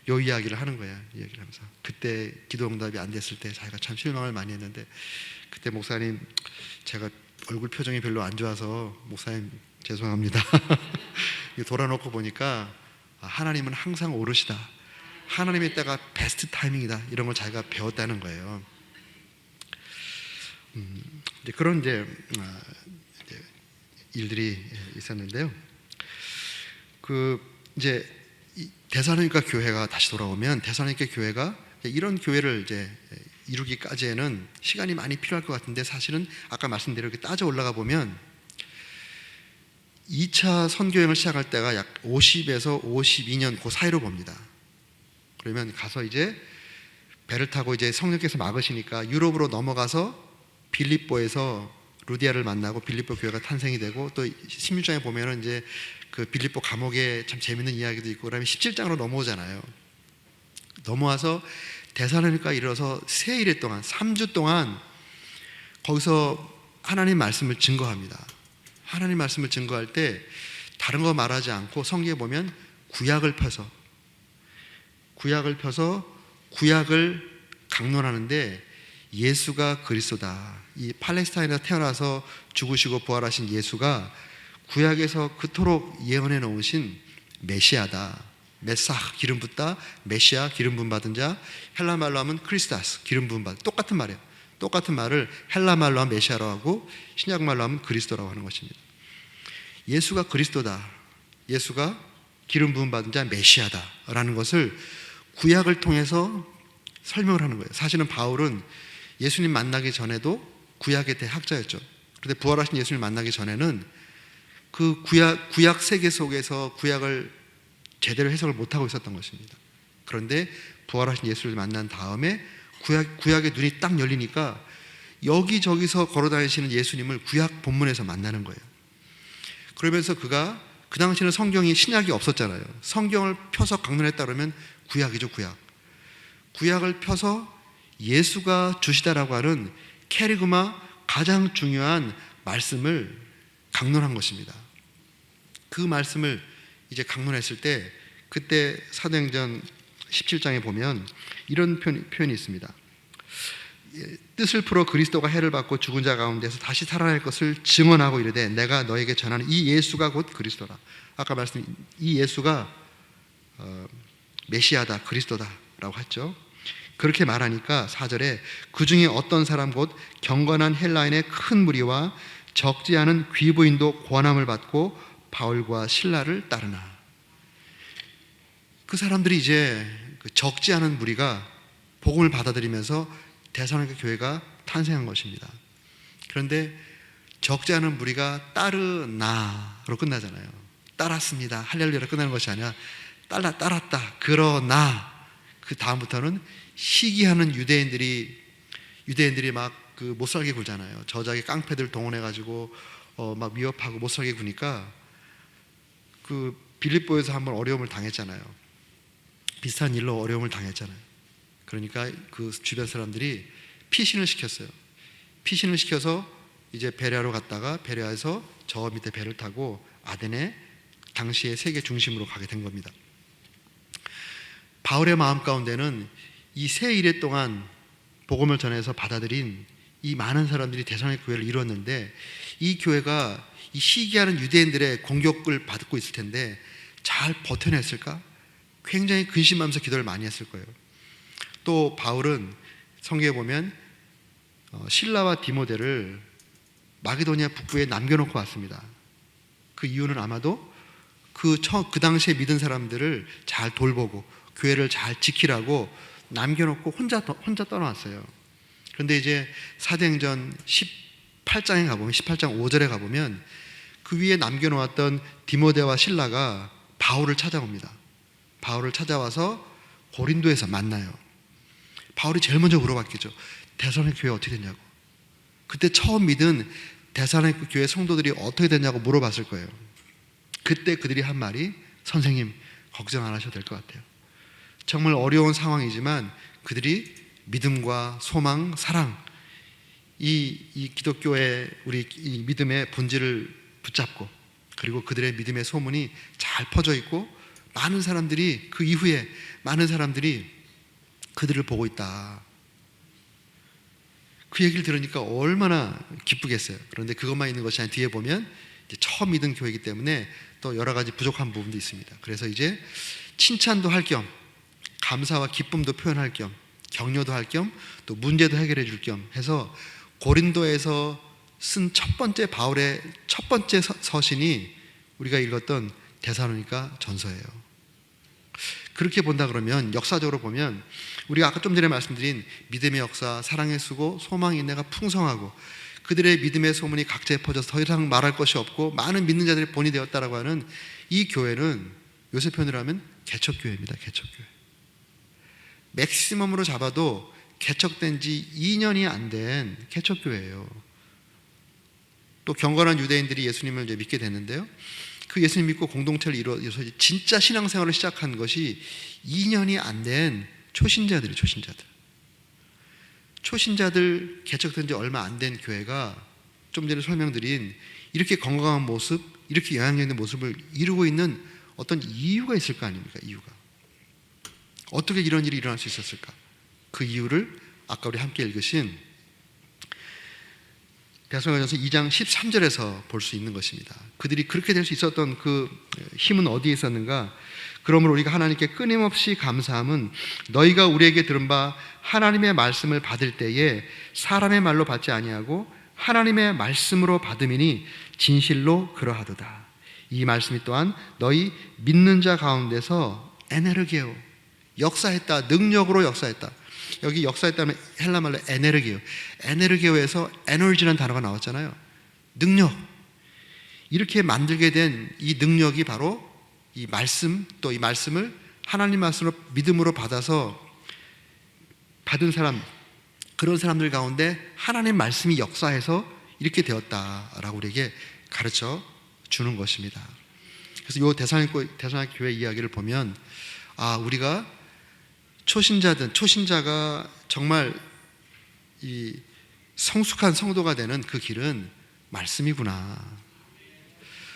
요 이야기를 하는 거예요. 이야기를 하면서 그때 기도 응답이 안 됐을 때 자기가 참 실망을 많이 했는데 그때 목사님 제가 얼굴 표정이 별로 안 좋아서 목사님 죄송합니다. 돌아놓고 보니까 하나님은 항상 오르시다. 하나님의 때가 베스트 타이밍이다. 이런 걸 자기가 배웠다는 거예요. 이제 그런 이제 일들이 있었는데요. 이제 데살로니가 교회가 다시 돌아오면 데살로니가 교회가 이런 교회를 이제 이루기까지에는 시간이 많이 필요할 것 같은데 사실은 아까 말씀드린 이렇게 따져 올라가 보면 2차 선교행을 시작할 때가 약 50에서 52년 그 사이로 봅니다. 그러면 가서 이제 배를 타고 이제 성령께서 막으시니까 유럽으로 넘어가서 빌립보에서 루디아를 만나고 빌립보 교회가 탄생이 되고 또 16장에 보면은 이제 그 빌립보 감옥에 참 재밌는 이야기도 있고 그다음에 17장으로 넘어오잖아요. 넘어와서 데살로니가 이르러서 세 일의 동안 3주 동안 거기서 하나님 말씀을 증거합니다. 하나님 말씀을 증거할 때 다른 거 말하지 않고 성경에 보면 구약을 펴서 구약을 강론하는데 예수가 그리스도다. 이 팔레스타인에서 태어나서 죽으시고 부활하신 예수가 구약에서 그토록 예언해 놓으신 메시아다. 메사 기름 붓다, 메시아 기름 부음 받은 자, 헬라 말로 하면 크리스타스 기름 부음 받은, 똑같은 말이에요. 똑같은 말을 헬라 말로 하면 메시아라고 하고 신약 말로 하면 그리스도라고 하는 것입니다. 예수가 그리스도다, 예수가 기름 부음 받은 자 메시아다라는 것을 구약을 통해서 설명을 하는 거예요. 사실은 바울은 예수님 만나기 전에도 구약의 대학자였죠. 그런데 부활하신 예수님 만나기 전에는 그 구약 세계 속에서 구약을 제대로 해석을 못하고 있었던 것입니다. 그런데 부활하신 예수를 만난 다음에 구약의 눈이 딱 열리니까 여기저기서 걸어다니시는 예수님을 구약 본문에서 만나는 거예요. 그러면서 그가 그 당시에는 성경이 신약이 없었잖아요. 성경을 펴서 강론했다 그러면 구약이죠, 구약. 구약을 펴서 예수가 주시다라고 하는 캐리그마 가장 중요한 말씀을 강론한 것입니다. 그 말씀을 이제 강론했을 때 그때 사도행전 17장에 보면 이런 표현이 있습니다. 뜻을 풀어 그리스도가 해를 받고 죽은 자 가운데서 다시 살아날 것을 증언하고 이르되 내가 너에게 전하는 이 예수가 곧 그리스도라. 아까 말씀드린 이 예수가 메시아다, 그리스도다라고 했죠. 그렇게 말하니까 4절에 그 중에 어떤 사람 곧 경건한 헬라인의 큰 무리와 적지 않은 귀부인도 권함을 받고 바울과 실라를 따르나. 그 사람들이 이제 적지 않은 무리가 복음을 받아들이면서 데살로니가 교회가 탄생한 것입니다. 그런데 적지 않은 무리가 따르나로 끝나잖아요. 따랐습니다, 할렐루야로 끝나는 것이 아니라 따랐다, 그러나 그 다음부터는 시기하는 유대인들이 막 그 못살게 굴잖아요. 저자기 깡패들 동원해가지고 막 위협하고 못살게 구니까 그 빌립보에서 한번 어려움을 당했잖아요. 비슷한 일로 어려움을 당했잖아요. 그러니까 그 주변 사람들이 피신을 시켰어요. 피신을 시켜서 이제 베레아로 갔다가 베레아에서 저 밑에 배를 타고 아덴에 당시의 세계 중심으로 가게 된 겁니다. 바울의 마음 가운데는 이 세 일해 동안 복음을 전해서 받아들인 이 많은 사람들이 데살로니가 교회를 이루었는데 이 교회가 이 시기하는 유대인들의 공격을 받고 있을 텐데 잘 버텨냈을까? 굉장히 근심하면서 기도를 많이 했을 거예요. 또 바울은 성경에 보면 실라와 디모데를 마게도니아 북부에 남겨놓고 왔습니다. 그 이유는 아마도 그 당시에 믿은 사람들을 잘 돌보고 교회를 잘 지키라고 남겨놓고 혼자 떠나왔어요. 그런데 이제 사도행전 18장에 가보면 18장 5절에 가보면 그 위에 남겨놓았던 디모데와 실라가 바울을 찾아옵니다. 바울을 찾아와서 고린도에서 만나요. 바울이 제일 먼저 물어봤겠죠. 데살로니가 교회 어떻게 됐냐고. 그때 처음 믿은 데살로니가 교회 성도들이 어떻게 됐냐고 물어봤을 거예요. 그때 그들이 한 말이 선생님 걱정 안 하셔도 될 것 같아요. 정말 어려운 상황이지만 그들이 믿음과 소망, 사랑 이 기독교의 우리 이 믿음의 본질을 붙잡고 그리고 그들의 믿음의 소문이 잘 퍼져 있고 많은 사람들이 그 이후에 많은 사람들이 그들을 보고 있다. 그 얘기를 들으니까 얼마나 기쁘겠어요. 그런데 그것만 있는 것이 아니라 뒤에 보면 이제 처음 믿은 교회이기 때문에 또 여러 가지 부족한 부분도 있습니다. 그래서 이제 칭찬도 할 겸 감사와 기쁨도 표현할 겸 격려도 할 겸 또 문제도 해결해 줄 겸 해서 고린도에서 쓴 첫 번째 바울의 첫 번째 서신이 우리가 읽었던 데살로니가 전서예요. 그렇게 본다 그러면 역사적으로 보면 우리가 아까 좀 전에 말씀드린 믿음의 역사, 사랑의 수고, 소망의 인내가 풍성하고 그들의 믿음의 소문이 각지에 퍼져서 더 이상 말할 것이 없고 많은 믿는 자들이 본이 되었다라고 하는 이 교회는 요새 표현으로 하면 개척교회입니다. 개척교회. 맥시멈으로 잡아도 개척된 지 2년이 안 된 개척교회예요. 또 경건한 유대인들이 예수님을 이제 믿게 됐는데요. 그 예수님 믿고 공동체를 이루어서 진짜 신앙생활을 시작한 것이 2년이 안 된 초신자들이 초신자들 개척된 지 얼마 안 된 교회가 좀 전에 설명드린 이렇게 건강한 모습, 이렇게 영향력 있는 모습을 이루고 있는 어떤 이유가 있을 거 아닙니까? 이유가. 어떻게 이런 일이 일어날 수 있었을까? 그 이유를 아까 우리 함께 읽으신 데살로니가전서 2장 13절에서 볼 수 있는 것입니다. 그들이 그렇게 될 수 있었던 그 힘은 어디에 있었는가? 그러므로 우리가 하나님께 끊임없이 감사함은 너희가 우리에게 들은 바 하나님의 말씀을 받을 때에 사람의 말로 받지 아니하고 하나님의 말씀으로 받음이니 진실로 그러하도다. 이 말씀이 또한 너희 믿는 자 가운데서 에네르게오, 역사했다, 능력으로 역사했다. 여기 역사했다는 헬라 말로 에네르게오, 에네르게오에서 에너지라는 단어가 나왔잖아요. 능력. 이렇게 만들게 된 이 능력이 바로 이 말씀, 또 이 말씀을 하나님 말씀으로 믿음으로 받아서 받은 사람, 그런 사람들 가운데 하나님 말씀이 역사해서 이렇게 되었다라고 우리에게 가르쳐 주는 것입니다. 그래서 이 데살로니가 교회 이야기를 보면 우리가 초신자가 정말 이 성숙한 성도가 되는 그 길은 말씀이구나.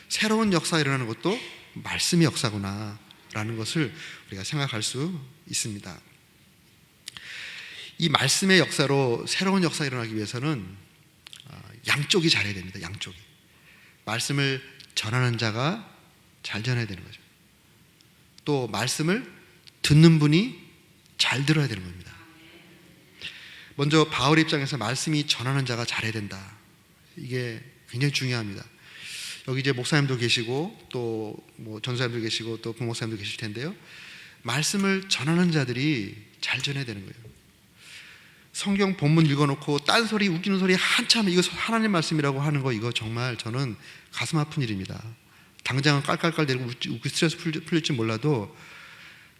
새로운 역사가 일어나는 것도 말씀이 역사구나 라는 것을 우리가 생각할 수 있습니다. 이 말씀의 역사로 새로운 역사가 일어나기 위해서는 양쪽이 잘해야 됩니다. 양쪽이. 말씀을 전하는 자가 잘 전해야 되는 거죠. 또 말씀을 듣는 분이 잘 들어야 되는 겁니다. 먼저 바울의 입장에서 말씀이 전하는 자가 잘해야 된다. 이게 굉장히 중요합니다. 여기 이제 목사님도 계시고 또 뭐 전사님도 계시고 또 부목사님도 계실 텐데요. 말씀을 전하는 자들이 잘 전해야 되는 거예요. 성경 본문 읽어놓고 딴소리 웃기는 소리 한참 이거 하나님 말씀이라고 하는 거, 이거 정말 저는 가슴 아픈 일입니다. 당장은 깔깔깔대고 웃고 스트레스 풀릴지 몰라도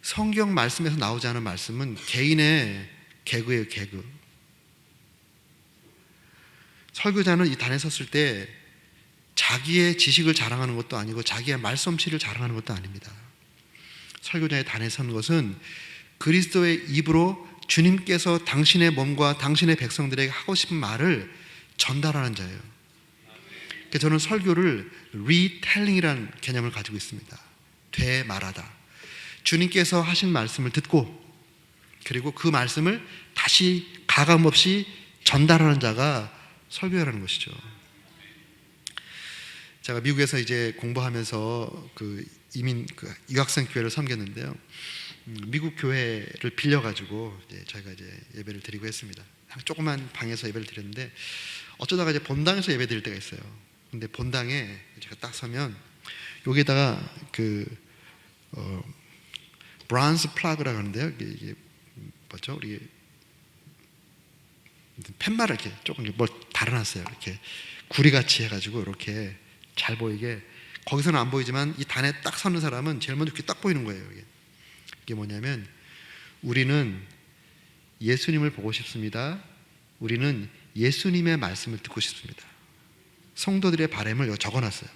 성경 말씀에서 나오지 않은 말씀은 개인의 개그예요. 개그. 설교자는 이 단에 섰을 때 자기의 지식을 자랑하는 것도 아니고 자기의 말솜씨를 자랑하는 것도 아닙니다. 설교자의 단에 선 것은 그리스도의 입으로 주님께서 당신의 몸과 당신의 백성들에게 하고 싶은 말을 전달하는 자예요. 그래서 저는 설교를 retelling이라는 개념을 가지고 있습니다. 되말하다. 주님께서 하신 말씀을 듣고 그리고 그 말씀을 다시 가감없이 전달하는 자가 설교자라는 것이죠. 제가 미국에서 이제 공부하면서 유학생 교회를 섬겼는데요. 미국 교회를 빌려가지고 저희가 이제 예배를 드리고 했습니다. 조그만 방에서 예배를 드렸는데 어쩌다가 이제 본당에서 예배 드릴 때가 있어요. 근데 본당에 제가 딱 서면 여기에다가 브론즈 플러그라고 하는데요. 이게 뭐죠? 우리 팻말을 이렇게 조금 뭘 달아놨어요. 이렇게 구리같이 해가지고 이렇게 잘 보이게. 거기서는 안 보이지만 이 단에 딱 서는 사람은 제일 먼저 이렇게 딱 보이는 거예요. 이게 뭐냐면 우리는 예수님을 보고 싶습니다. 우리는 예수님의 말씀을 듣고 싶습니다. 성도들의 바람을 여기 적어놨어요.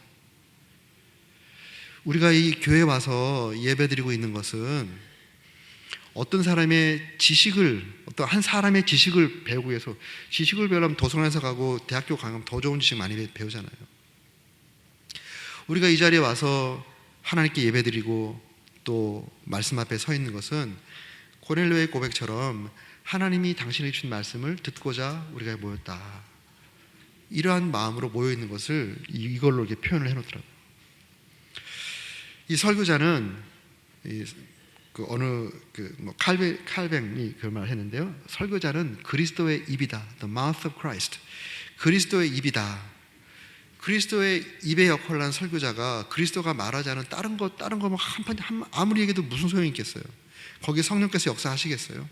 우리가 이 교회에 와서 예배드리고 있는 것은 어떤 사람의 어떤 한 사람의 지식을 배우기 위해서, 지식을 배우려면 도서관에서 가고 대학교 가면 더 좋은 지식 많이 배우잖아요. 우리가 이 자리에 와서 하나님께 예배드리고 또 말씀 앞에 서 있는 것은 고넬료의 고백처럼 하나님이 당신에게 주신 말씀을 듣고자 우리가 모였다. 이러한 마음으로 모여 있는 것을 이걸로 이렇게 표현을 해놓더라고요. 이 설교자는 칼뱅이 그 말을 했는데요. 설교자는 그리스도의 입이다. The mouth of Christ. 그리스도의 입이다. 그리스도의 입의 역할을 한 설교자가 그리스도가 말하지 않은 다른 거 뭐 아무리 얘기해도 무슨 소용이 있겠어요. 거기에 성령께서 역사하시겠어요.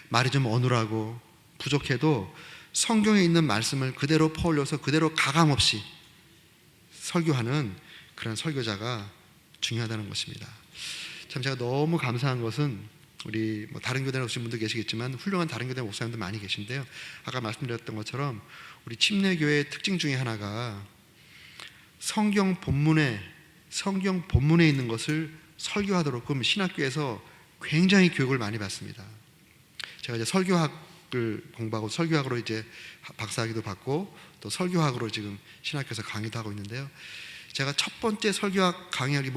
말이 좀 어눌하고 부족해도 성경에 있는 말씀을 그대로 퍼올려서 그대로 가감없이 설교하는 그런 설교자가 중요하다는 것입니다. 참 제가 너무 감사한 것은 우리 다른 교단에 오신 분도 계시겠지만 훌륭한 다른 교단 목사님들 많이 계신데요. 아까 말씀드렸던 것처럼 우리 침례교회의 특징 중에 하나가 성경 본문에 있는 것을 설교하도록 신학교에서 굉장히 교육을 많이 받습니다. 제가 이제 설교학 신학을 공부하고 설교학으로 이제 박사학위도 받고 또 설교학으로 지금 신학교에서 강의도 하고 있는데요. 제가 첫 번째 설교학 강의할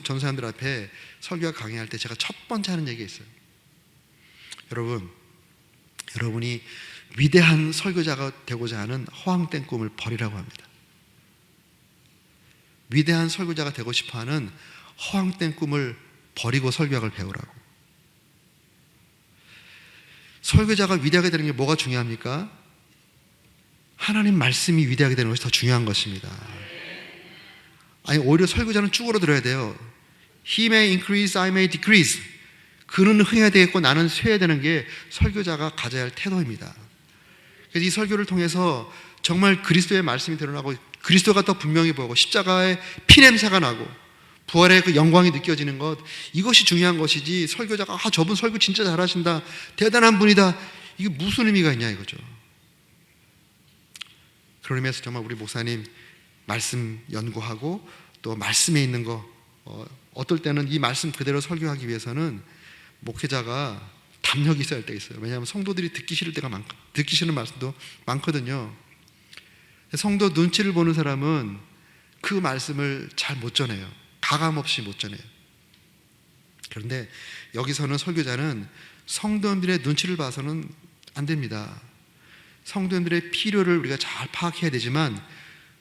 전사님들 앞에 설교학 강의할 때 제가 첫 번째 하는 얘기가 있어요. 여러분이 위대한 설교자가 되고자 하는 허황된 꿈을 버리라고 합니다. 위대한 설교자가 되고 싶어하는 허황된 꿈을 버리고 설교학을 배우라고. 설교자가 위대하게 되는 게 뭐가 중요합니까? 하나님 말씀이 위대하게 되는 것이 더 중요한 것입니다. 아니, 오히려 설교자는 쭉으로 들어야 돼요. He may increase, I may decrease. 그는 흥해야 되겠고 나는 쇠야 되는 게 설교자가 가져야 할 태도입니다. 그래서 이 설교를 통해서 정말 그리스도의 말씀이 드러나고 그리스도가 더 분명히 보이고 십자가의 피냄새가 나고 부활의 그 영광이 느껴지는 것, 이것이 중요한 것이지 설교자가 저분 설교 진짜 잘하신다, 대단한 분이다, 이게 무슨 의미가 있냐 이거죠. 그런 의미에서 정말 우리 목사님 말씀 연구하고 또 말씀에 있는 거 어떨 때는 이 말씀 그대로 설교하기 위해서는 목회자가 담력이 있어야 할 때가 있어요. 왜냐하면 성도들이 듣기 싫은 말씀도 많거든요. 성도 눈치를 보는 사람은 그 말씀을 잘 못 전해요. 가감 없이 못 전해요. 그런데 여기서는 설교자는 성도님들의 눈치를 봐서는 안 됩니다. 성도님들의 필요를 우리가 잘 파악해야 되지만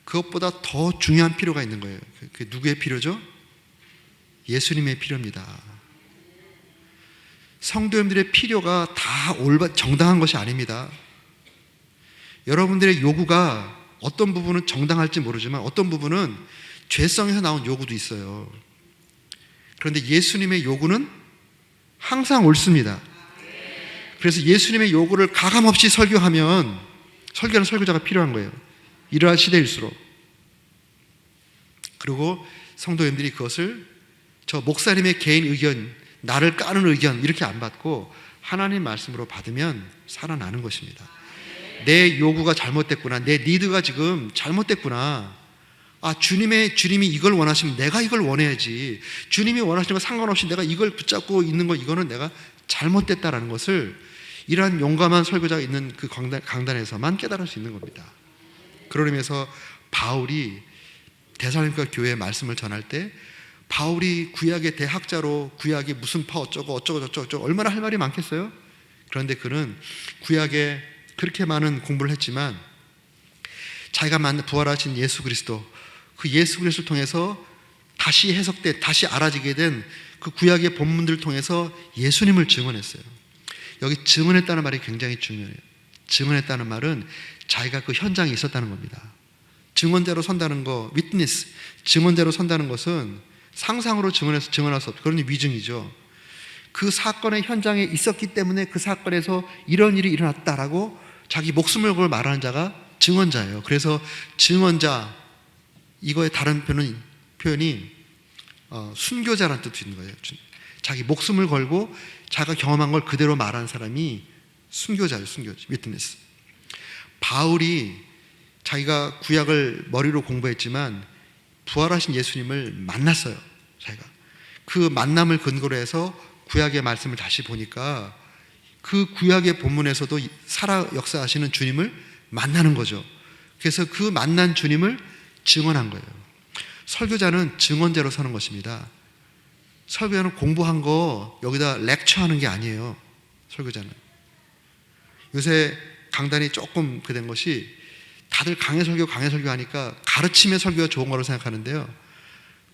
그것보다 더 중요한 필요가 있는 거예요. 그게 누구의 필요죠? 예수님의 필요입니다. 성도님들의 필요가 다 정당한 것이 아닙니다. 여러분들의 요구가 어떤 부분은 정당할지 모르지만 어떤 부분은 죄성에서 나온 요구도 있어요. 그런데 예수님의 요구는 항상 옳습니다. 그래서 예수님의 요구를 가감없이 설교하면 설교하는 설교자가 필요한 거예요. 이러한 시대일수록. 그리고 성도님들이 그것을 저 목사님의 개인 의견, 나를 까는 의견 이렇게 안 받고 하나님 말씀으로 받으면 살아나는 것입니다. 내 요구가 잘못됐구나, 내 니드가 지금 잘못됐구나, 주님이 이걸 원하시면 내가 이걸 원해야지, 주님이 원하시는 거 상관없이 내가 이걸 붙잡고 있는 거, 이거는 내가 잘못됐다라는 것을 이러한 용감한 설교자가 있는 그 강단에서만 깨달을 수 있는 겁니다. 그런 의미에서 바울이 데살로니가 교회의 말씀을 전할 때 바울이 구약의 대학자로 구약이 무슨 파 어쩌고 얼마나 할 말이 많겠어요? 그런데 그는 구약에 그렇게 많은 공부를 했지만 자기가 만난 부활하신 예수 그리스도, 그 예수 그리스도를 통해서 다시 다시 알아지게 된 그 구약의 본문들을 통해서 예수님을 증언했어요. 여기 증언했다는 말이 굉장히 중요해요. 증언했다는 말은 자기가 그 현장에 있었다는 겁니다. 증언자로 선다는 거, witness, 증언자로 선다는 것은 상상으로 증언할 수 없죠. 그러니 위증이죠. 그 사건의 현장에 있었기 때문에 그 사건에서 이런 일이 일어났다라고 자기 목숨을 걸고 말하는 자가 증언자예요. 그래서 증언자, 이거의 다른 표현이 순교자라는 뜻이 있는 거예요. 자기 목숨을 걸고 자기가 경험한 걸 그대로 말하는 사람이 순교자예요. witness. 바울이 자기가 구약을 머리로 공부했지만 부활하신 예수님을 만났어요. 자기가 그 만남을 근거로 해서 구약의 말씀을 다시 보니까 그 구약의 본문에서도 살아 역사하시는 주님을 만나는 거죠. 그래서 그 만난 주님을 증언한 거예요. 설교자는 증언자로 서는 것입니다. 설교자는 공부한 거 여기다 렉처하는 게 아니에요. 설교자는. 요새 강단이 조금 된 것이 다들 강해 설교 하니까 가르침의 설교가 좋은 거로 생각하는데요.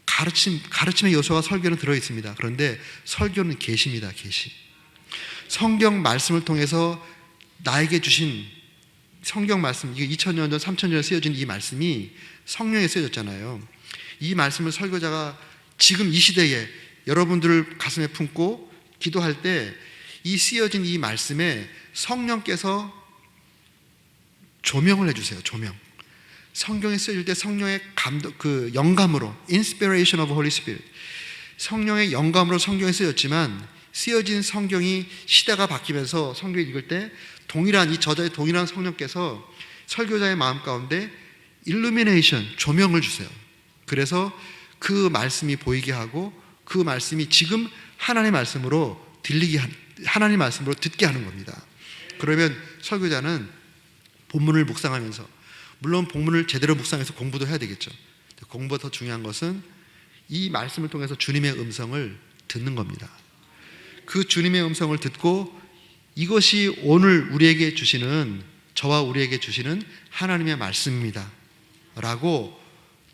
가르침의 요소가 설교는 들어있습니다. 그런데 설교는 계시입니다. 계시. 성경 말씀을 통해서 나에게 주신 성경 말씀, 이게 2000년 전, 3000년 전에 쓰여진 이 말씀이 성령에 쓰여졌잖아요. 이 말씀을 설교자가 지금 이 시대에 여러분들을 가슴에 품고 기도할 때 이 쓰여진 이 말씀에 성령께서 조명을 해주세요. 조명. 성경에 쓰여질 때 성령의 그 영감으로, inspiration of Holy Spirit, 성령의 영감으로 성경에 쓰여졌지만 쓰여진 성경이 시대가 바뀌면서 성경을 읽을 때 이 저자의 동일한 성령께서 설교자의 마음 가운데 illumination, 조명을 주세요. 그래서 그 말씀이 보이게 하고 그 말씀이 지금 하나님의 말씀으로 하나님의 말씀으로 듣게 하는 겁니다. 그러면 설교자는 본문을 묵상하면서, 물론 본문을 제대로 묵상해서 공부도 해야 되겠죠. 공부보다 더 중요한 것은 이 말씀을 통해서 주님의 음성을 듣는 겁니다. 그 주님의 음성을 듣고 이것이 오늘 우리에게 주시는, 저와 우리에게 주시는 하나님의 말씀입니다 라고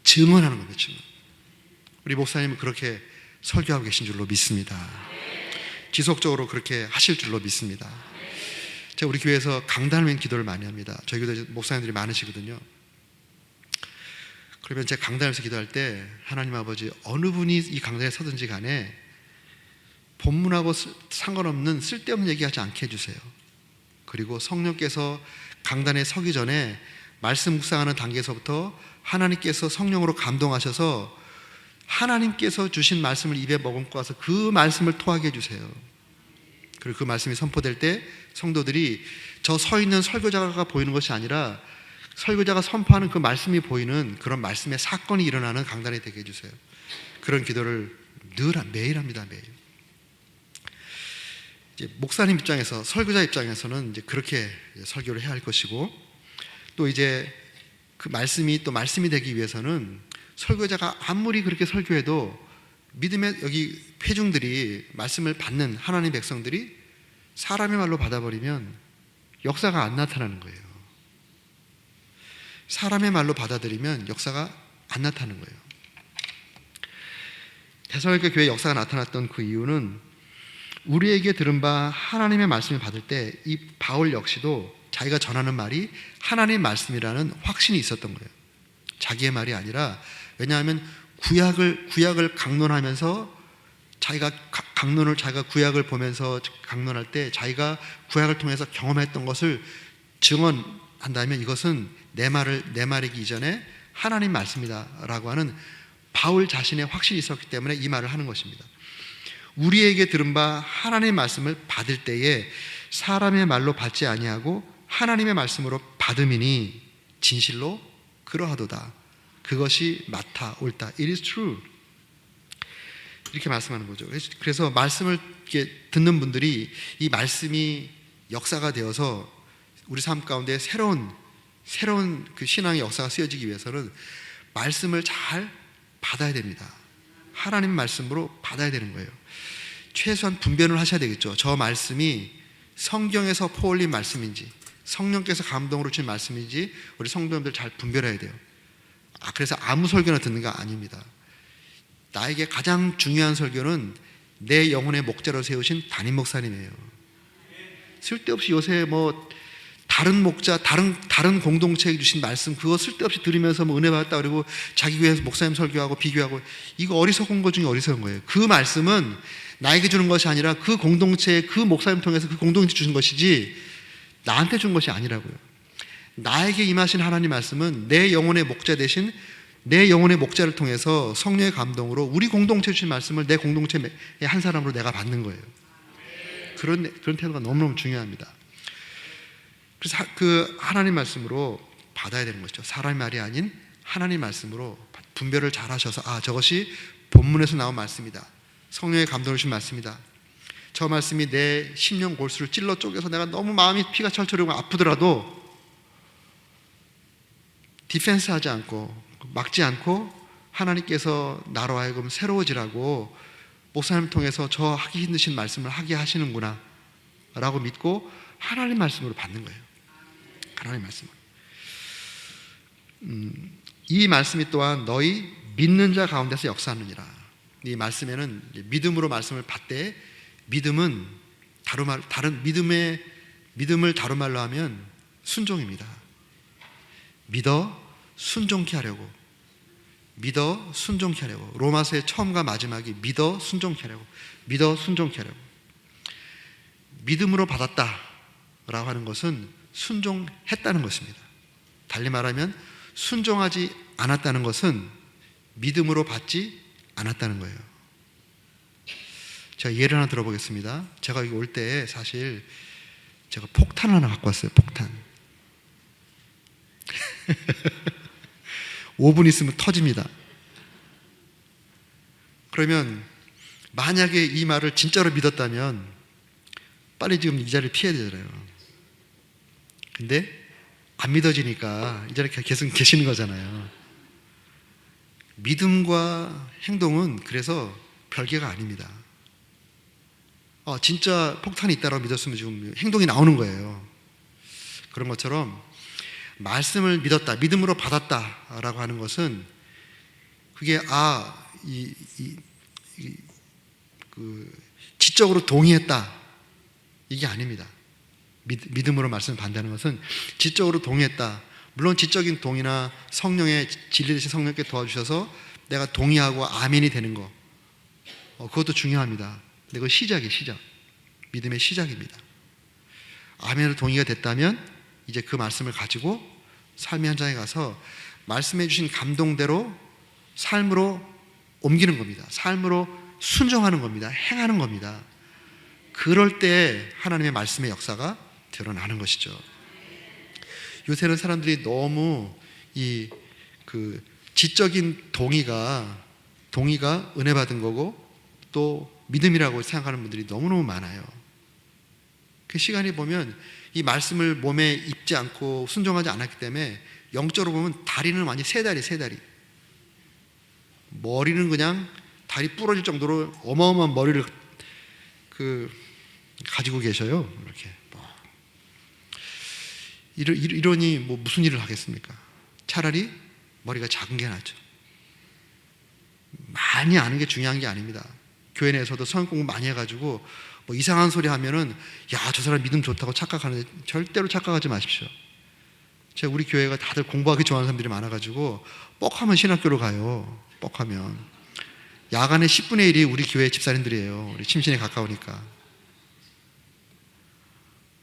증언하는 겁니다. 증언. 우리 목사님은 그렇게 설교하고 계신 줄로 믿습니다. 지속적으로 그렇게 하실 줄로 믿습니다. 제가 우리 교회에서 강단을 위한 기도를 많이 합니다. 저희 교회 목사님들이 많으시거든요. 그러면 제가 강단에서 기도할 때 하나님 아버지, 어느 분이 이 강단에 서든지 간에 본문하고 상관없는 쓸데없는 얘기하지 않게 해주세요. 그리고 성령께서 강단에 서기 전에 말씀 묵상하는 단계에서부터 하나님께서 성령으로 감동하셔서 하나님께서 주신 말씀을 입에 머금고 와서 그 말씀을 토하게 해주세요. 그리고 그 말씀이 선포될 때 성도들이 저 서 있는 설교자가 보이는 것이 아니라 설교자가 선포하는 그 말씀이 보이는 그런 말씀의 사건이 일어나는 강단이 되게 해주세요. 그런 기도를 매일 합니다. 매일. 이제 목사님 입장에서, 설교자 입장에서는 이제 그렇게 설교를 해야 할 것이고, 또 이제 그 말씀이 또 말씀이 되기 위해서는 설교자가 아무리 그렇게 설교해도 믿음의 여기 회중들이, 말씀을 받는 하나님 백성들이 사람의 말로 받아버리면 역사가 안 나타나는 거예요. 사람의 말로 받아들이면 역사가 안 나타나는 거예요. 데살로니가 교회 역사가 나타났던 그 이유는 우리에게 들은 바 하나님의 말씀을 받을 때 이 바울 역시도 자기가 전하는 말이 하나님의 말씀이라는 확신이 있었던 거예요. 자기의 말이 아니라, 왜냐하면 구약을 강론하면서 자기가 구약을 보면서 강론할 때 자기가 구약을 통해서 경험했던 것을 증언한다면 이것은 내 말이기 이전에 하나님 말씀이다라고 하는 바울 자신의 확신이 있었기 때문에 이 말을 하는 것입니다. 우리에게 들은 바 하나님의 말씀을 받을 때에 사람의 말로 받지 아니하고 하나님의 말씀으로 받음이니 진실로 그러하도다. 그것이 맞다, 옳다. It is true. 이렇게 말씀하는 거죠. 그래서 말씀을 이렇게 듣는 분들이 이 말씀이 역사가 되어서 우리 삶 가운데 새로운 그 신앙의 역사가 쓰여지기 위해서는 말씀을 잘 받아야 됩니다. 하나님 말씀으로 받아야 되는 거예요. 최소한 분별을 하셔야 되겠죠. 저 말씀이 성경에서 퍼올린 말씀인지, 성령께서 감동으로 주신 말씀인지 우리 성도님들 잘 분별해야 돼요. 그래서 아무 설교나 듣는 거 아닙니다. 나에게 가장 중요한 설교는 내 영혼의 목자로 세우신 담임 목사님이에요. 쓸데없이 요새 다른 목자, 다른 공동체에 주신 말씀 그거 쓸데없이 들으면서 은혜 받았다 그리고 자기 교회에서 목사님 설교하고 비교하고, 이거 어리석은 것 중에 어리석은 거예요. 그 말씀은 나에게 주는 것이 아니라 그 공동체, 그 목사님 통해서 그 공동체 주신 것이지 나한테 준 것이 아니라고요. 나에게 임하신 하나님 말씀은 내 영혼의 목자 대신 내 영혼의 목자를 통해서 성령의 감동으로 우리 공동체 주신 말씀을 내 공동체의 한 사람으로 내가 받는 거예요. 그런 태도가 너무너무 중요합니다. 그래서 그 하나님 말씀으로 받아야 되는 것이죠. 사람의 말이 아닌 하나님 말씀으로 분별을 잘 하셔서 저것이 본문에서 나온 말씀이다. 성령의 감동을 주신 말씀이다. 저 말씀이 내 심령 골수를 찔러 쪼개서 내가 너무 마음이 피가 철철하고 아프더라도 디펜스하지 않고 막지 않고 하나님께서 나로 하여금 새로워지라고 목사님을 통해서 저 하기 힘드신 말씀을 하게 하시는구나 라고 믿고 하나님 말씀으로 받는 거예요. 하나님 말씀을. 이 말씀이 또한 너희 믿는 자 가운데서 역사하느니라. 이 말씀에는 믿음으로 말씀을 받되, 믿음은 믿음을 다른 말로 하면 순종입니다. 믿어 순종케 하려고. 믿어 순종케 하려고. 로마서의 처음과 마지막이 믿어 순종케 하려고. 믿어 순종케 하려고. 믿음으로 받았다라고 하는 것은 순종했다는 것입니다. 달리 말하면 순종하지 않았다는 것은 믿음으로 받지 않았다는 거예요. 제가 예를 하나 들어보겠습니다. 제가 여기 올 때 사실 제가 폭탄 하나 갖고 왔어요. 폭탄. 5분 있으면 터집니다. 그러면 만약에 이 말을 진짜로 믿었다면 빨리 지금 이 자리를 피해야 되잖아요. 근데 안 믿어지니까 이제 계속 계시는 거잖아요. 믿음과 행동은 그래서 별개가 아닙니다. 진짜 폭탄이 있다고 믿었으면 지금 행동이 나오는 거예요. 그런 것처럼 말씀을 믿었다, 믿음으로 받았다라고 하는 것은 그게 지적으로 동의했다 이게 아닙니다. 믿음으로 말씀을 받는다는 것은 지적으로 동의했다. 물론 지적인 동의나 성령의 진리 대신 성령께 도와주셔서 내가 동의하고 아멘이 되는 거 그것도 중요합니다. 근데 그건 시작. 믿음의 시작입니다. 아멘으로 동의가 됐다면 이제 그 말씀을 가지고 삶의 현장에 가서 말씀해 주신 감동대로 삶으로 옮기는 겁니다. 삶으로 순종하는 겁니다. 행하는 겁니다. 그럴 때 하나님의 말씀의 역사가 드러나는 것이죠. 요새는 사람들이 너무 지적인 동의가 은혜 받은 거고 또 믿음이라고 생각하는 분들이 너무너무 많아요. 그 시간이 보면 이 말씀을 몸에 입지 않고 순종하지 않았기 때문에 영적으로 보면 다리는 완전히 세 다리. 머리는 그냥 다리 부러질 정도로 어마어마한 머리를 가지고 계셔요. 이렇게 이러니 무슨 일을 하겠습니까? 차라리 머리가 작은 게 낫죠. 많이 아는 게 중요한 게 아닙니다. 교회 내에서도 성경 공부 많이 해가지고 이상한 소리 하면은 저 사람 믿음 좋다고 착각하는데 절대로 착각하지 마십시오. 제가 우리 교회가 다들 공부하기 좋아하는 사람들이 많아가지고 뻑하면 신학교로 가요. 뻑하면 야간에 10분의 1이 우리 교회 집사님들이에요. 우리 침신에 가까우니까.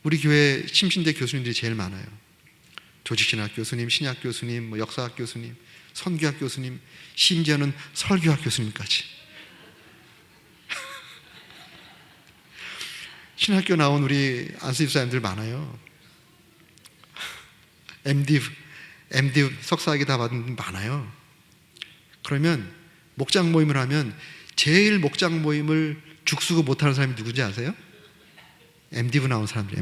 우리 교회 침신대 교수님들이 제일 많아요. 조직신학 교수님, 신약 교수님, 역사학 교수님, 선교학 교수님, 심지어는 설교학 교수님까지. 신학교 나온 우리 안수 집사님들 많아요. MD 석사학위 다 받은 분 많아요. 그러면 목장 모임을 하면 제일 목장 모임을 죽수고 못하는 사람이 누군지 아세요? MD부 나온 사람들.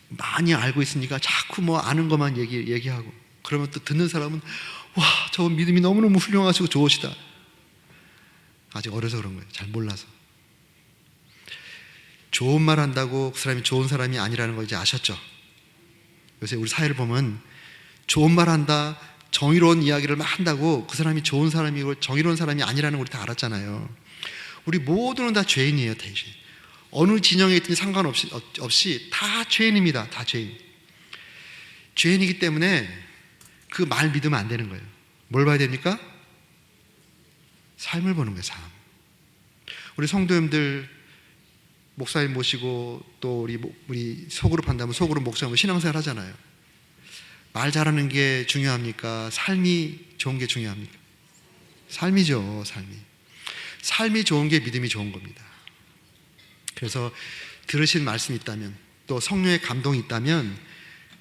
많이 알고 있으니까 자꾸 아는 것만 얘기하고 그러면 또 듣는 사람은 저분 믿음이 너무너무 훌륭하시고 좋으시다. 아직 어려서 그런 거예요. 잘 몰라서. 좋은 말 한다고 그 사람이 좋은 사람이 아니라는 걸 이제 아셨죠? 요새 우리 사회를 보면 좋은 말 한다, 정의로운 이야기를 막 한다고 그 사람이 좋은 사람이고 정의로운 사람이 아니라는 걸 우리 다 알았잖아요. 우리 모두는 다 죄인이에요. 대신 어느 진영에 있든지 상관없이 다 죄인입니다. 다 죄인이기 때문에 그 말 믿으면 안 되는 거예요. 뭘 봐야 됩니까? 삶을 보는 거예요. 삶. 우리 성도님들 목사님 모시고 또 우리 소그룹 한다면 소그룹 목사님 신앙생활 하잖아요. 말 잘하는 게 중요합니까? 삶이 좋은 게 중요합니까? 삶이죠. 삶이 좋은 게 믿음이 좋은 겁니다. 그래서 들으신 말씀이 있다면 또 성령의 감동이 있다면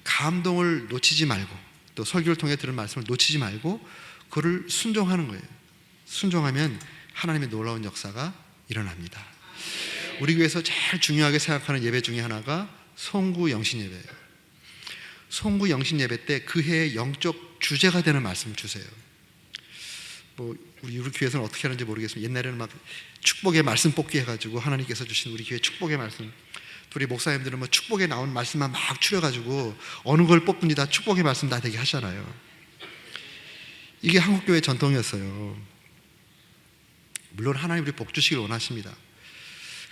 감동을 놓치지 말고 또 설교를 통해 들은 말씀을 놓치지 말고 그를 순종하는 거예요. 순종하면 하나님의 놀라운 역사가 일어납니다. 우리 교회에서 제일 중요하게 생각하는 예배 중에 하나가 송구 영신 예배예요. 송구 영신 예배 때 그 해의 영적 주제가 되는 말씀을 주세요. 우리 교회에서는 어떻게 하는지 모르겠습니다. 옛날에는 막 축복의 말씀 뽑기 해가지고 하나님께서 주신 우리 교회 축복의 말씀, 우리 목사님들은 축복에 나온 말씀만 막 추려가지고 어느 걸 뽑든지 다 축복의 말씀 다 되게 하잖아요. 이게 한국교회 전통이었어요. 물론 하나님 우리 복 주시길 원하십니다.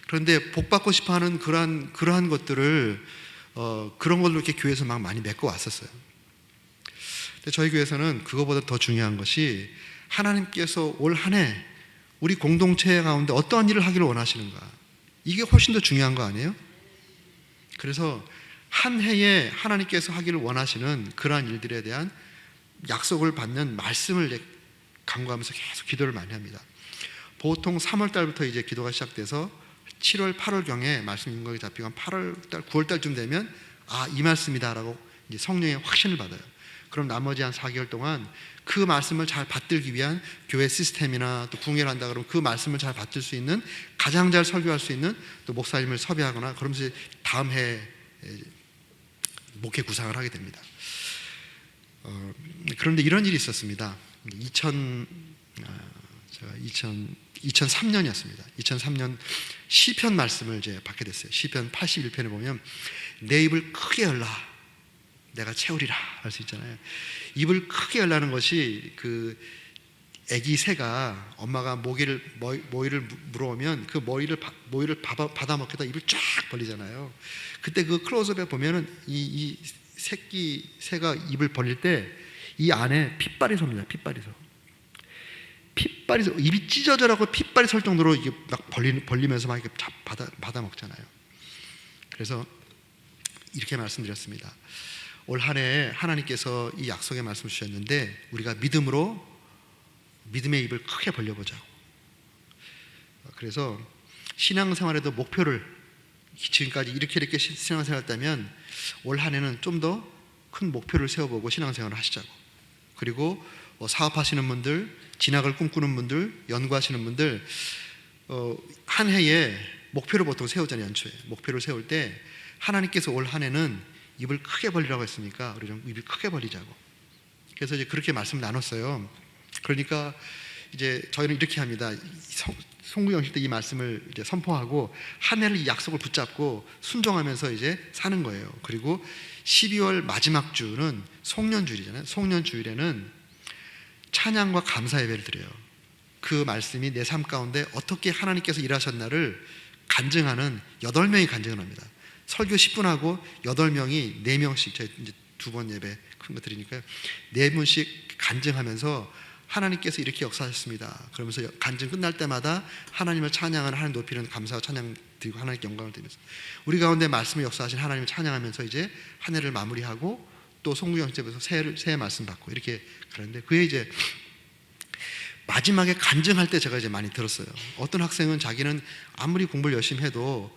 그런데 복 받고 싶어하는 그러한 것들을 그런 걸로 이렇게 교회에서 막 많이 메꿔 왔었어요. 근데 저희 교회에서는 그거보다 더 중요한 것이 하나님께서 올 한 해 우리 공동체 가운데 어떠한 일을 하기를 원하시는가, 이게 훨씬 더 중요한 거 아니에요? 그래서 한 해에 하나님께서 하기를 원하시는 그러한 일들에 대한 약속을 받는 말씀을 간구하면서 계속 기도를 많이 합니다. 보통 3월 달부터 이제 기도가 시작돼서 7월, 8월경에 말씀 인격이 잡히고 한 8월 달, 9월 달쯤 되면 이 말씀이다라고 이제 성령의 확신을 받아요. 그럼 나머지 한 4개월 동안 그 말씀을 잘 받들기 위한 교회 시스템이나 또 궁예를 한다 그러면 그 말씀을 잘 받들 수 있는 가장 잘 설교할 수 있는 또 목사님을 섭외하거나 그러면서 다음 해 목회 구상을 하게 됩니다. 그런데 이런 일이 있었습니다. 2003년이었습니다. 2003년 시편 말씀을 이제 받게 됐어요. 시편 81편에 보면 내 입을 크게 열라 내가 채우리라 할 수 있잖아요. 입을 크게 열라는 것이 그 아기 새가 엄마가 모이를 물어오면 그 모이를 받아먹겠다 입을 쫙 벌리잖아요. 그때 그 클로즈업에 보면은 이 새끼 새가 입을 벌릴 때 이 안에 핏발이 섭니다. 핏발이 입이 찢어져라고 핏발이 설 정도로 이게 막 벌리면서 막 이렇게 받아 먹잖아요. 그래서 이렇게 말씀드렸습니다. 올 한 해 하나님께서 이 약속의 말씀을 주셨는데 우리가 믿음의 입을 크게 벌려보자고. 그래서 신앙생활에도 목표를 지금까지 이렇게 신앙생활 했다면 올 한 해는 좀 더 큰 목표를 세워보고 신앙생활을 하시자고. 그리고 사업하시는 분들, 진학을 꿈꾸는 분들, 연구하시는 분들 한 해에 목표를 보통 세우잖아요. 연초에 목표를 세울 때 하나님께서 올 한 해는 입을 크게 벌리라고 했으니까 우리 좀 입을 크게 벌리자고. 그래서 이제 그렇게 말씀 나눴어요. 그러니까 이제 저희는 이렇게 합니다. 송구영실 때 이 말씀을 이제 선포하고 한 해를 이 약속을 붙잡고 순종하면서 이제 사는 거예요. 그리고 12월 마지막 주는 송년주일이잖아요. 송년주일에는 찬양과 감사 예배를 드려요. 그 말씀이 내 삶 가운데 어떻게 하나님께서 일하셨나를 간증하는 8명이 간증을 합니다. 설교 10분 하고 8명이 4명씩 저희 이제 2번 예배 큰 거 드리니까요. 4분씩 간증하면서 하나님께서 이렇게 역사하셨습니다. 그러면서 간증 끝날 때마다 하나님을 찬양하는, 하나님 높이는 감사와 찬양 드리고 하나님께 영광을 드리면서 우리 가운데 말씀을 역사하신 하나님을 찬양하면서 이제 한 해를 마무리하고 또 송구영집에서 새해 말씀 받고 이렇게 가는데, 그게 이제 마지막에 간증할 때 제가 이제 많이 들었어요. 어떤 학생은 자기는 아무리 공부를 열심히 해도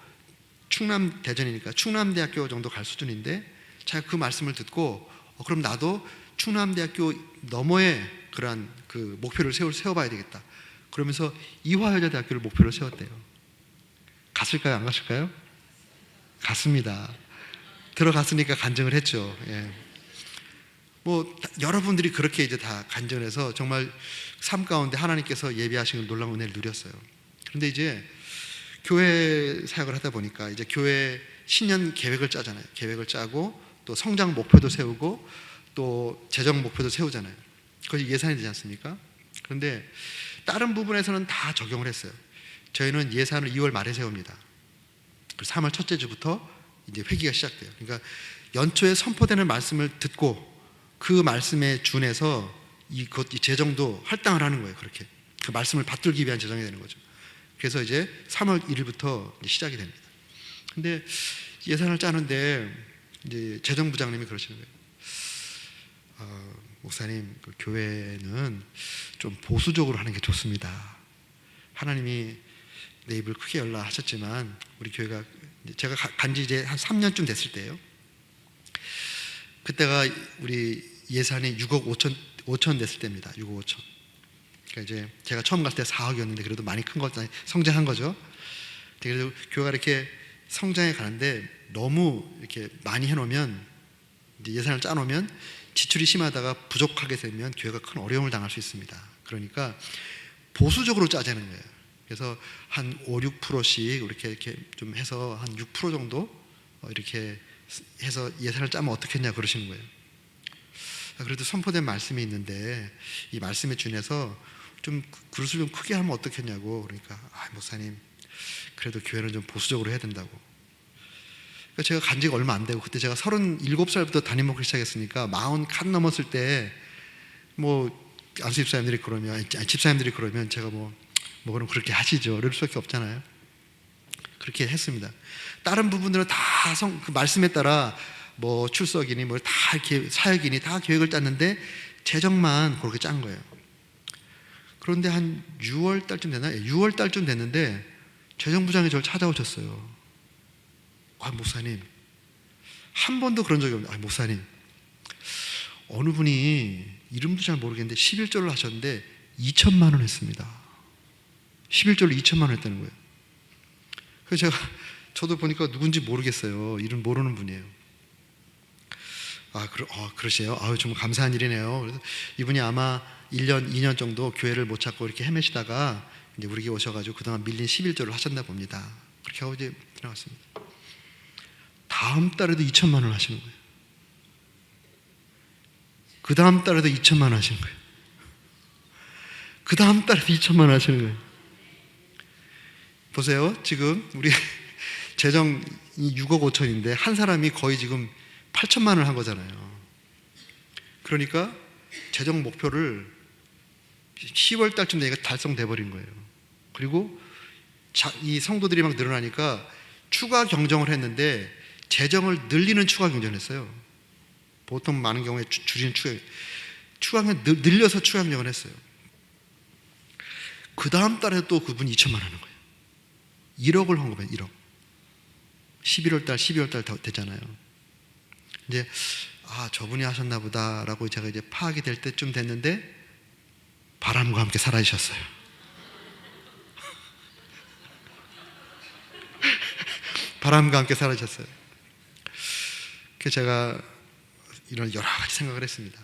충남 대전이니까 충남대학교 정도 갈 수준인데 자기가 그 말씀을 듣고 그럼 나도 충남대학교 너머에 그러한 그 목표를 세워봐야 되겠다. 그러면서 이화여자대학교를 목표로 세웠대요. 갔을까요? 안 갔을까요? 갔습니다. 들어갔으니까 간증을 했죠. 예. 뭐 여러분들이 그렇게 이제 다 간증을 해서 정말 삶 가운데 하나님께서 예비하시는 놀라운 은혜를 누렸어요. 그런데 이제 교회 사역을 하다 보니까 이제 교회 신년 계획을 짜잖아요. 계획을 짜고 또 성장 목표도 세우고 또 재정 목표도 세우잖아요. 그것이 예산이 되지 않습니까? 그런데 다른 부분에서는 다 적용을 했어요. 저희는 예산을 2월 말에 세웁니다. 3월 첫째 주부터 이제 회기가 시작돼요. 그러니까 연초에 선포되는 말씀을 듣고 그 말씀에 준해서 이 재정도 할당을 하는 거예요. 그렇게 그 말씀을 받들기 위한 재정이 되는 거죠. 그래서 이제 3월 1일부터 시작이 됩니다. 근데 예산을 짜는데 이제 재정부장님이 그러시는 거예요. 목사님, 그 교회는 좀 보수적으로 하는 게 좋습니다. 하나님이 내 입을 크게 열라 하셨지만 우리 교회가 제가 간지 이제 한 3년쯤 됐을 때예요. 그때가 우리 예산이 6억 5천 됐을 때입니다. 6억 5천. 그러니까 이제 제가 처음 갔을 때 4억이었는데 그래도 많이 큰 거 성장한 거죠. 그래서 교회가 이렇게 성장해 가는데 너무 이렇게 많이 해놓으면 이제 예산을 짜놓으면 지출이 심하다가 부족하게 되면 교회가 큰 어려움을 당할 수 있습니다. 그러니까 보수적으로 짜자는 거예요. 그래서 한 5, 6%씩 이렇게 좀 해서 한 6% 정도 이렇게 해서 예산을 짜면 어떻겠냐 그러시는 거예요. 그래도 선포된 말씀이 있는데 이 말씀에 준해서 좀 그릇을 좀 크게 하면 어떻겠냐고. 그러니까 목사님 그래도 교회는 좀 보수적으로 해야 된다고. 그러니까 제가 간 지가 얼마 안 되고 그때 제가 37살부터 담임 목회를 시작했으니까 40 넘었을 때 뭐 안수 집사님들이 그러면 집사님들이 그러면 제가 뭐 그럼 그렇게 하시죠. 이럴 수밖에 없잖아요. 그렇게 했습니다. 다른 부분들은 다 그 말씀에 따라 뭐 출석이니 뭐 다 이렇게 사역이니 다 계획을 짰는데 재정만 그렇게 짠 거예요. 그런데 한 6월 달쯤 되나? 6월 달쯤 됐는데 재정부장이 저를 찾아오셨어요. 목사님, 한 번도 그런 적이 없는데 목사님, 어느 분이 이름도 잘 모르겠는데 11조를 하셨는데 2천만 원 했습니다. 11조를 2천만 원 했다는 거예요. 그래서 저도 보니까 누군지 모르겠어요. 이름 모르는 분이에요. 그러세요? 정말 감사한 일이네요. 그래서 이분이 아마 1년, 2년 정도 교회를 못 찾고 이렇게 헤매시다가 이제 우리 교회 오셔가지고 그동안 밀린 11조를 하셨나 봅니다. 그렇게 하고 이제 들어갔습니다. 다음 달에도 2천만 원 하시는 거예요. 그 다음 달에도 2천만 원 하시는 거예요. 그 다음 달에도 2천만 원 하시는 거예요. 보세요. 지금 우리 재정이 6억 5천인데 한 사람이 거의 지금 8천만 원을 한 거잖아요. 그러니까 재정 목표를 10월 달쯤 되니까 달성돼 버린 거예요. 그리고 이 성도들이 막 늘어나니까 추가 경정을 했는데 재정을 늘리는 추가 경정을 했어요. 보통 많은 경우에 줄이는 추가 경정 늘려서 추가 경정을 했어요. 그 다음 달에 또 그분이 2천만 원 하는 거예요. 1억을 한 거예요. 1억. 11월 달, 12월 달 됐잖아요. 이제 저분이 하셨나 보다라고 제가 이제 파악이 될 때쯤 됐는데 바람과 함께 사라지셨어요. 바람과 함께 사라지셨어요. 그래서 제가 이런 여러 가지 생각을 했습니다.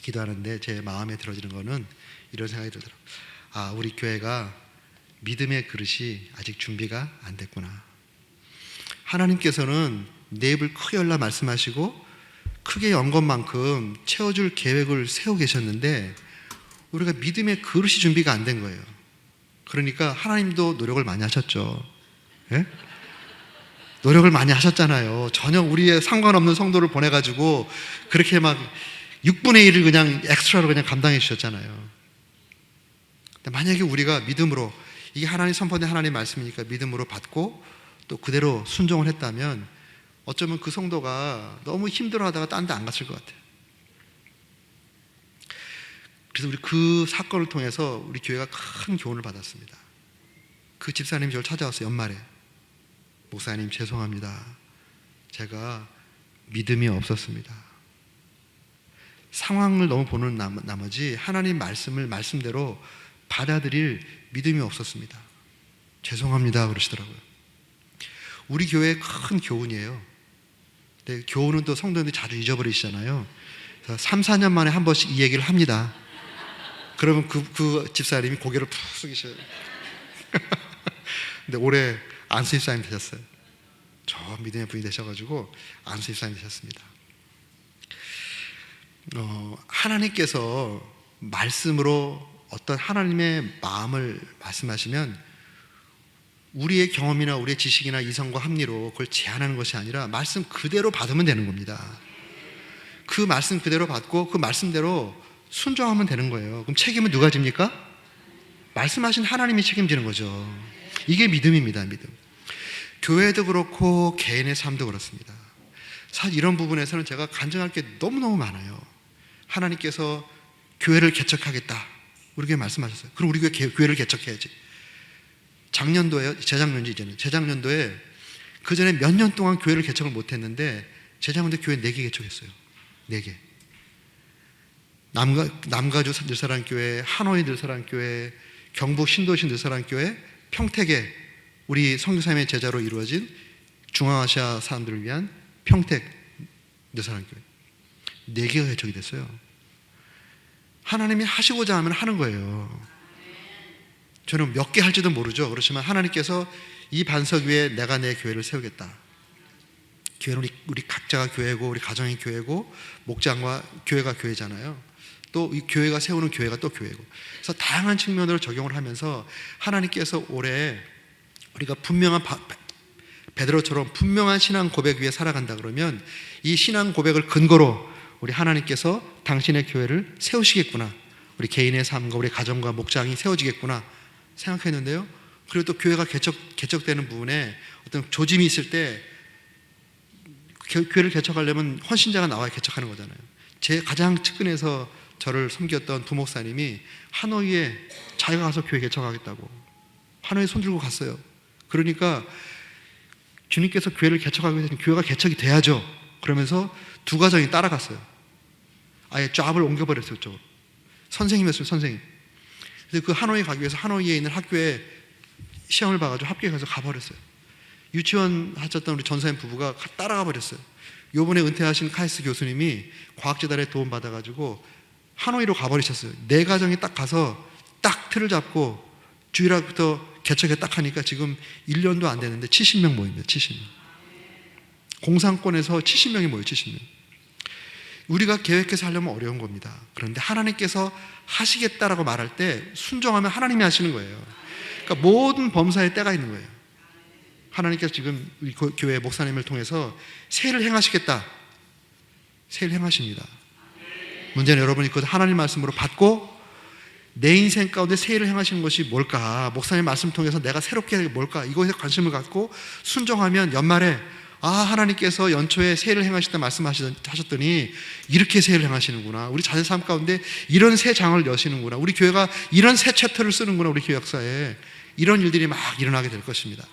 기도하는데 제 마음에 들어지는 거는 이런 생각이 들더라고요. 우리 교회가 믿음의 그릇이 아직 준비가 안 됐구나. 하나님께서는 내 입을 크게 열라 말씀하시고 크게 연 것만큼 채워줄 계획을 세우고 계셨는데 우리가 믿음의 그릇이 준비가 안 된 거예요. 그러니까 하나님도 노력을 많이 하셨죠. 예? 노력을 많이 하셨잖아요. 전혀 우리의 상관없는 성도를 보내가지고 그렇게 막 6분의 1을 그냥 엑스트라로 그냥 감당해 주셨잖아요. 근데 만약에 우리가 믿음으로, 이게 하나님 선포된 하나님 말씀이니까 믿음으로 받고 또 그대로 순종을 했다면 어쩌면 그 성도가 너무 힘들어하다가 딴 데 안 갔을 것 같아요. 그래서 우리 그 사건을 통해서 우리 교회가 큰 교훈을 받았습니다. 그 집사님이 저를 찾아왔어요. 연말에. 목사님 죄송합니다. 제가 믿음이 없었습니다. 상황을 너무 보는 나머지 하나님 말씀을 말씀대로 받아들일 믿음이 없었습니다. 죄송합니다 그러시더라고요. 우리 교회의 큰 교훈이에요. 근데 교훈은 또 성도님들이 자주 잊어버리시잖아요. 그래서 3, 4년 만에 한 번씩 이 얘기를 합니다. 그러면 그 집사님이 고개를 푹 숙이셔요. 근데 올해 안수 집사님 되셨어요. 저 믿음의 분이 되셔가지고 안수 집사님 되셨습니다. 하나님께서 말씀으로 어떤 하나님의 마음을 말씀하시면 우리의 경험이나 우리의 지식이나 이성과 합리로 그걸 제한하는 것이 아니라 말씀 그대로 받으면 되는 겁니다. 그 말씀 그대로 받고 그 말씀대로 순종하면 되는 거예요. 그럼 책임은 누가 집니까? 말씀하신 하나님이 책임지는 거죠. 이게 믿음입니다. 믿음. 교회도 그렇고 개인의 삶도 그렇습니다. 사실 이런 부분에서는 제가 간증할 게 너무너무 많아요. 하나님께서 교회를 개척하겠다 우리 교회 말씀하셨어요. 그럼 우리 교회를 개척해야지. 작년도에, 재작년도에 그 전에 몇 년 동안 교회를 개척을 못했는데 재작년도에 교회 4개 개척했어요. 4개. 남가주 늘사랑교회, 하노이 늘사랑교회, 경북 신도시 늘사랑교회, 평택에 우리 선교사님의 제자로 이루어진 중앙아시아 사람들을 위한 평택 늘사랑교회 4개가 개척이 됐어요. 하나님이 하시고자 하면 하는 거예요. 저는 몇 개 할지도 모르죠. 그렇지만 하나님께서 이 반석 위에 내가 내 교회를 세우겠다. 교회는 우리 각자가 교회고 우리 가정이 교회고 목장과 교회가 교회잖아요. 또 이 교회가 세우는 교회가 또 교회고. 그래서 다양한 측면으로 적용을 하면서 하나님께서 올해 우리가 분명한 베드로처럼 분명한 신앙 고백 위에 살아간다 그러면 이 신앙 고백을 근거로 우리 하나님께서 당신의 교회를 세우시겠구나. 우리 개인의 삶과 우리 가정과 목장이 세워지겠구나 생각했는데요. 그리고 또 교회가 개척되는 부분에 어떤 조짐이 있을 때 교회를 개척하려면 헌신자가 나와야 개척하는 거잖아요. 제 가장 측근에서 저를 섬겼던 부목사님이 하노이에 자기가 가서 교회 개척하겠다고 하노이에 손들고 갔어요. 그러니까 주님께서 교회를 개척하기 위해서는 교회가 개척이 돼야죠. 그러면서 두 가정이 따라갔어요. 아예 잡을 옮겨버렸어요. 선생님이었어요. 선생님. 그래서 그 하노이 가기 위해서 하노이에 있는 학교에 시험을 봐가지고 합격해서 가버렸어요. 유치원 하셨던 우리 전사님 부부가 따라가 버렸어요. 요번에 은퇴하신 카이스트 교수님이 과학재단에 도움 받아가지고 하노이로 가버리셨어요. 네 가정이 딱 가서 딱 틀을 잡고 주일학부터 개척에 딱 하니까 지금 1년도 안 되는데 70명 모입니다. 70명. 공산권에서 70명이 모여요. 70명. 우리가 계획해서 하려면 어려운 겁니다. 그런데 하나님께서 하시겠다라고 말할 때 순종하면 하나님이 하시는 거예요. 그러니까 모든 범사에 때가 있는 거예요. 하나님께서 지금 우리 교회 목사님을 통해서 세일을 행하시겠다. 세일을 행하십니다. 문제는 여러분이 그 하나님 말씀으로 받고 내 인생 가운데 세일을 행하시는 것이 뭘까? 목사님 말씀 통해서 내가 새롭게 하는 게 뭘까? 이것에 관심을 갖고 순종하면 연말에 하나님께서 연초에 세일을 행하실 때 말씀하셨더니 이렇게 세일을 행하시는구나. 우리 자녀 삶 가운데 이런 새 장을 여시는구나. 우리 교회가 이런 새 챕터를 쓰는구나. 우리 교회 역사에 이런 일들이 막 일어나게 될 것입니다.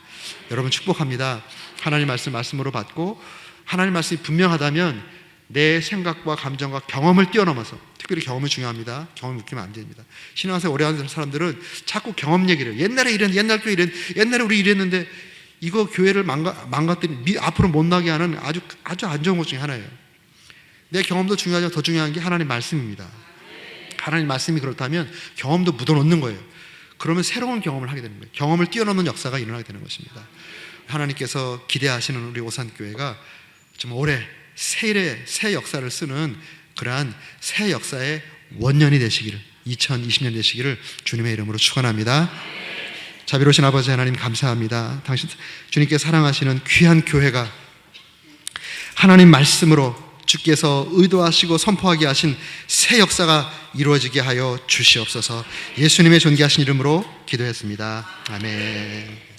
여러분 축복합니다. 하나님 말씀으로 받고 하나님 말씀이 분명하다면 내 생각과 감정과 경험을 뛰어넘어서, 특별히 경험이 중요합니다. 경험이 웃기면 안 됩니다. 신앙생활 오래 하는 사람들은 자꾸 경험 얘기를 해요. 옛날에 이랬는데, 옛날 교회 이랬는데, 옛날에 우리 이랬는데, 이거 교회를 망가뜨리는, 앞으로 못 나게 하는 아주 안 좋은 것 중에 하나예요. 내 경험도 중요하지만 더 중요한 게 하나님 말씀입니다. 하나님 말씀이 그렇다면 경험도 묻어놓는 거예요. 그러면 새로운 경험을 하게 되는 거예요. 경험을 뛰어넘는 역사가 일어나게 되는 것입니다. 하나님께서 기대하시는 우리 오산교회가 좀 올해 새 역사를 쓰는 그러한 새 역사의 원년이 되시기를, 2020년 되시기를 주님의 이름으로 축원합니다. 자비로우신 아버지 하나님 감사합니다. 당신 주님께 사랑하시는 귀한 교회가 하나님 말씀으로 주께서 의도하시고 선포하게 하신 새 역사가 이루어지게 하여 주시옵소서. 예수님의 존귀하신 이름으로 기도했습니다. 아멘.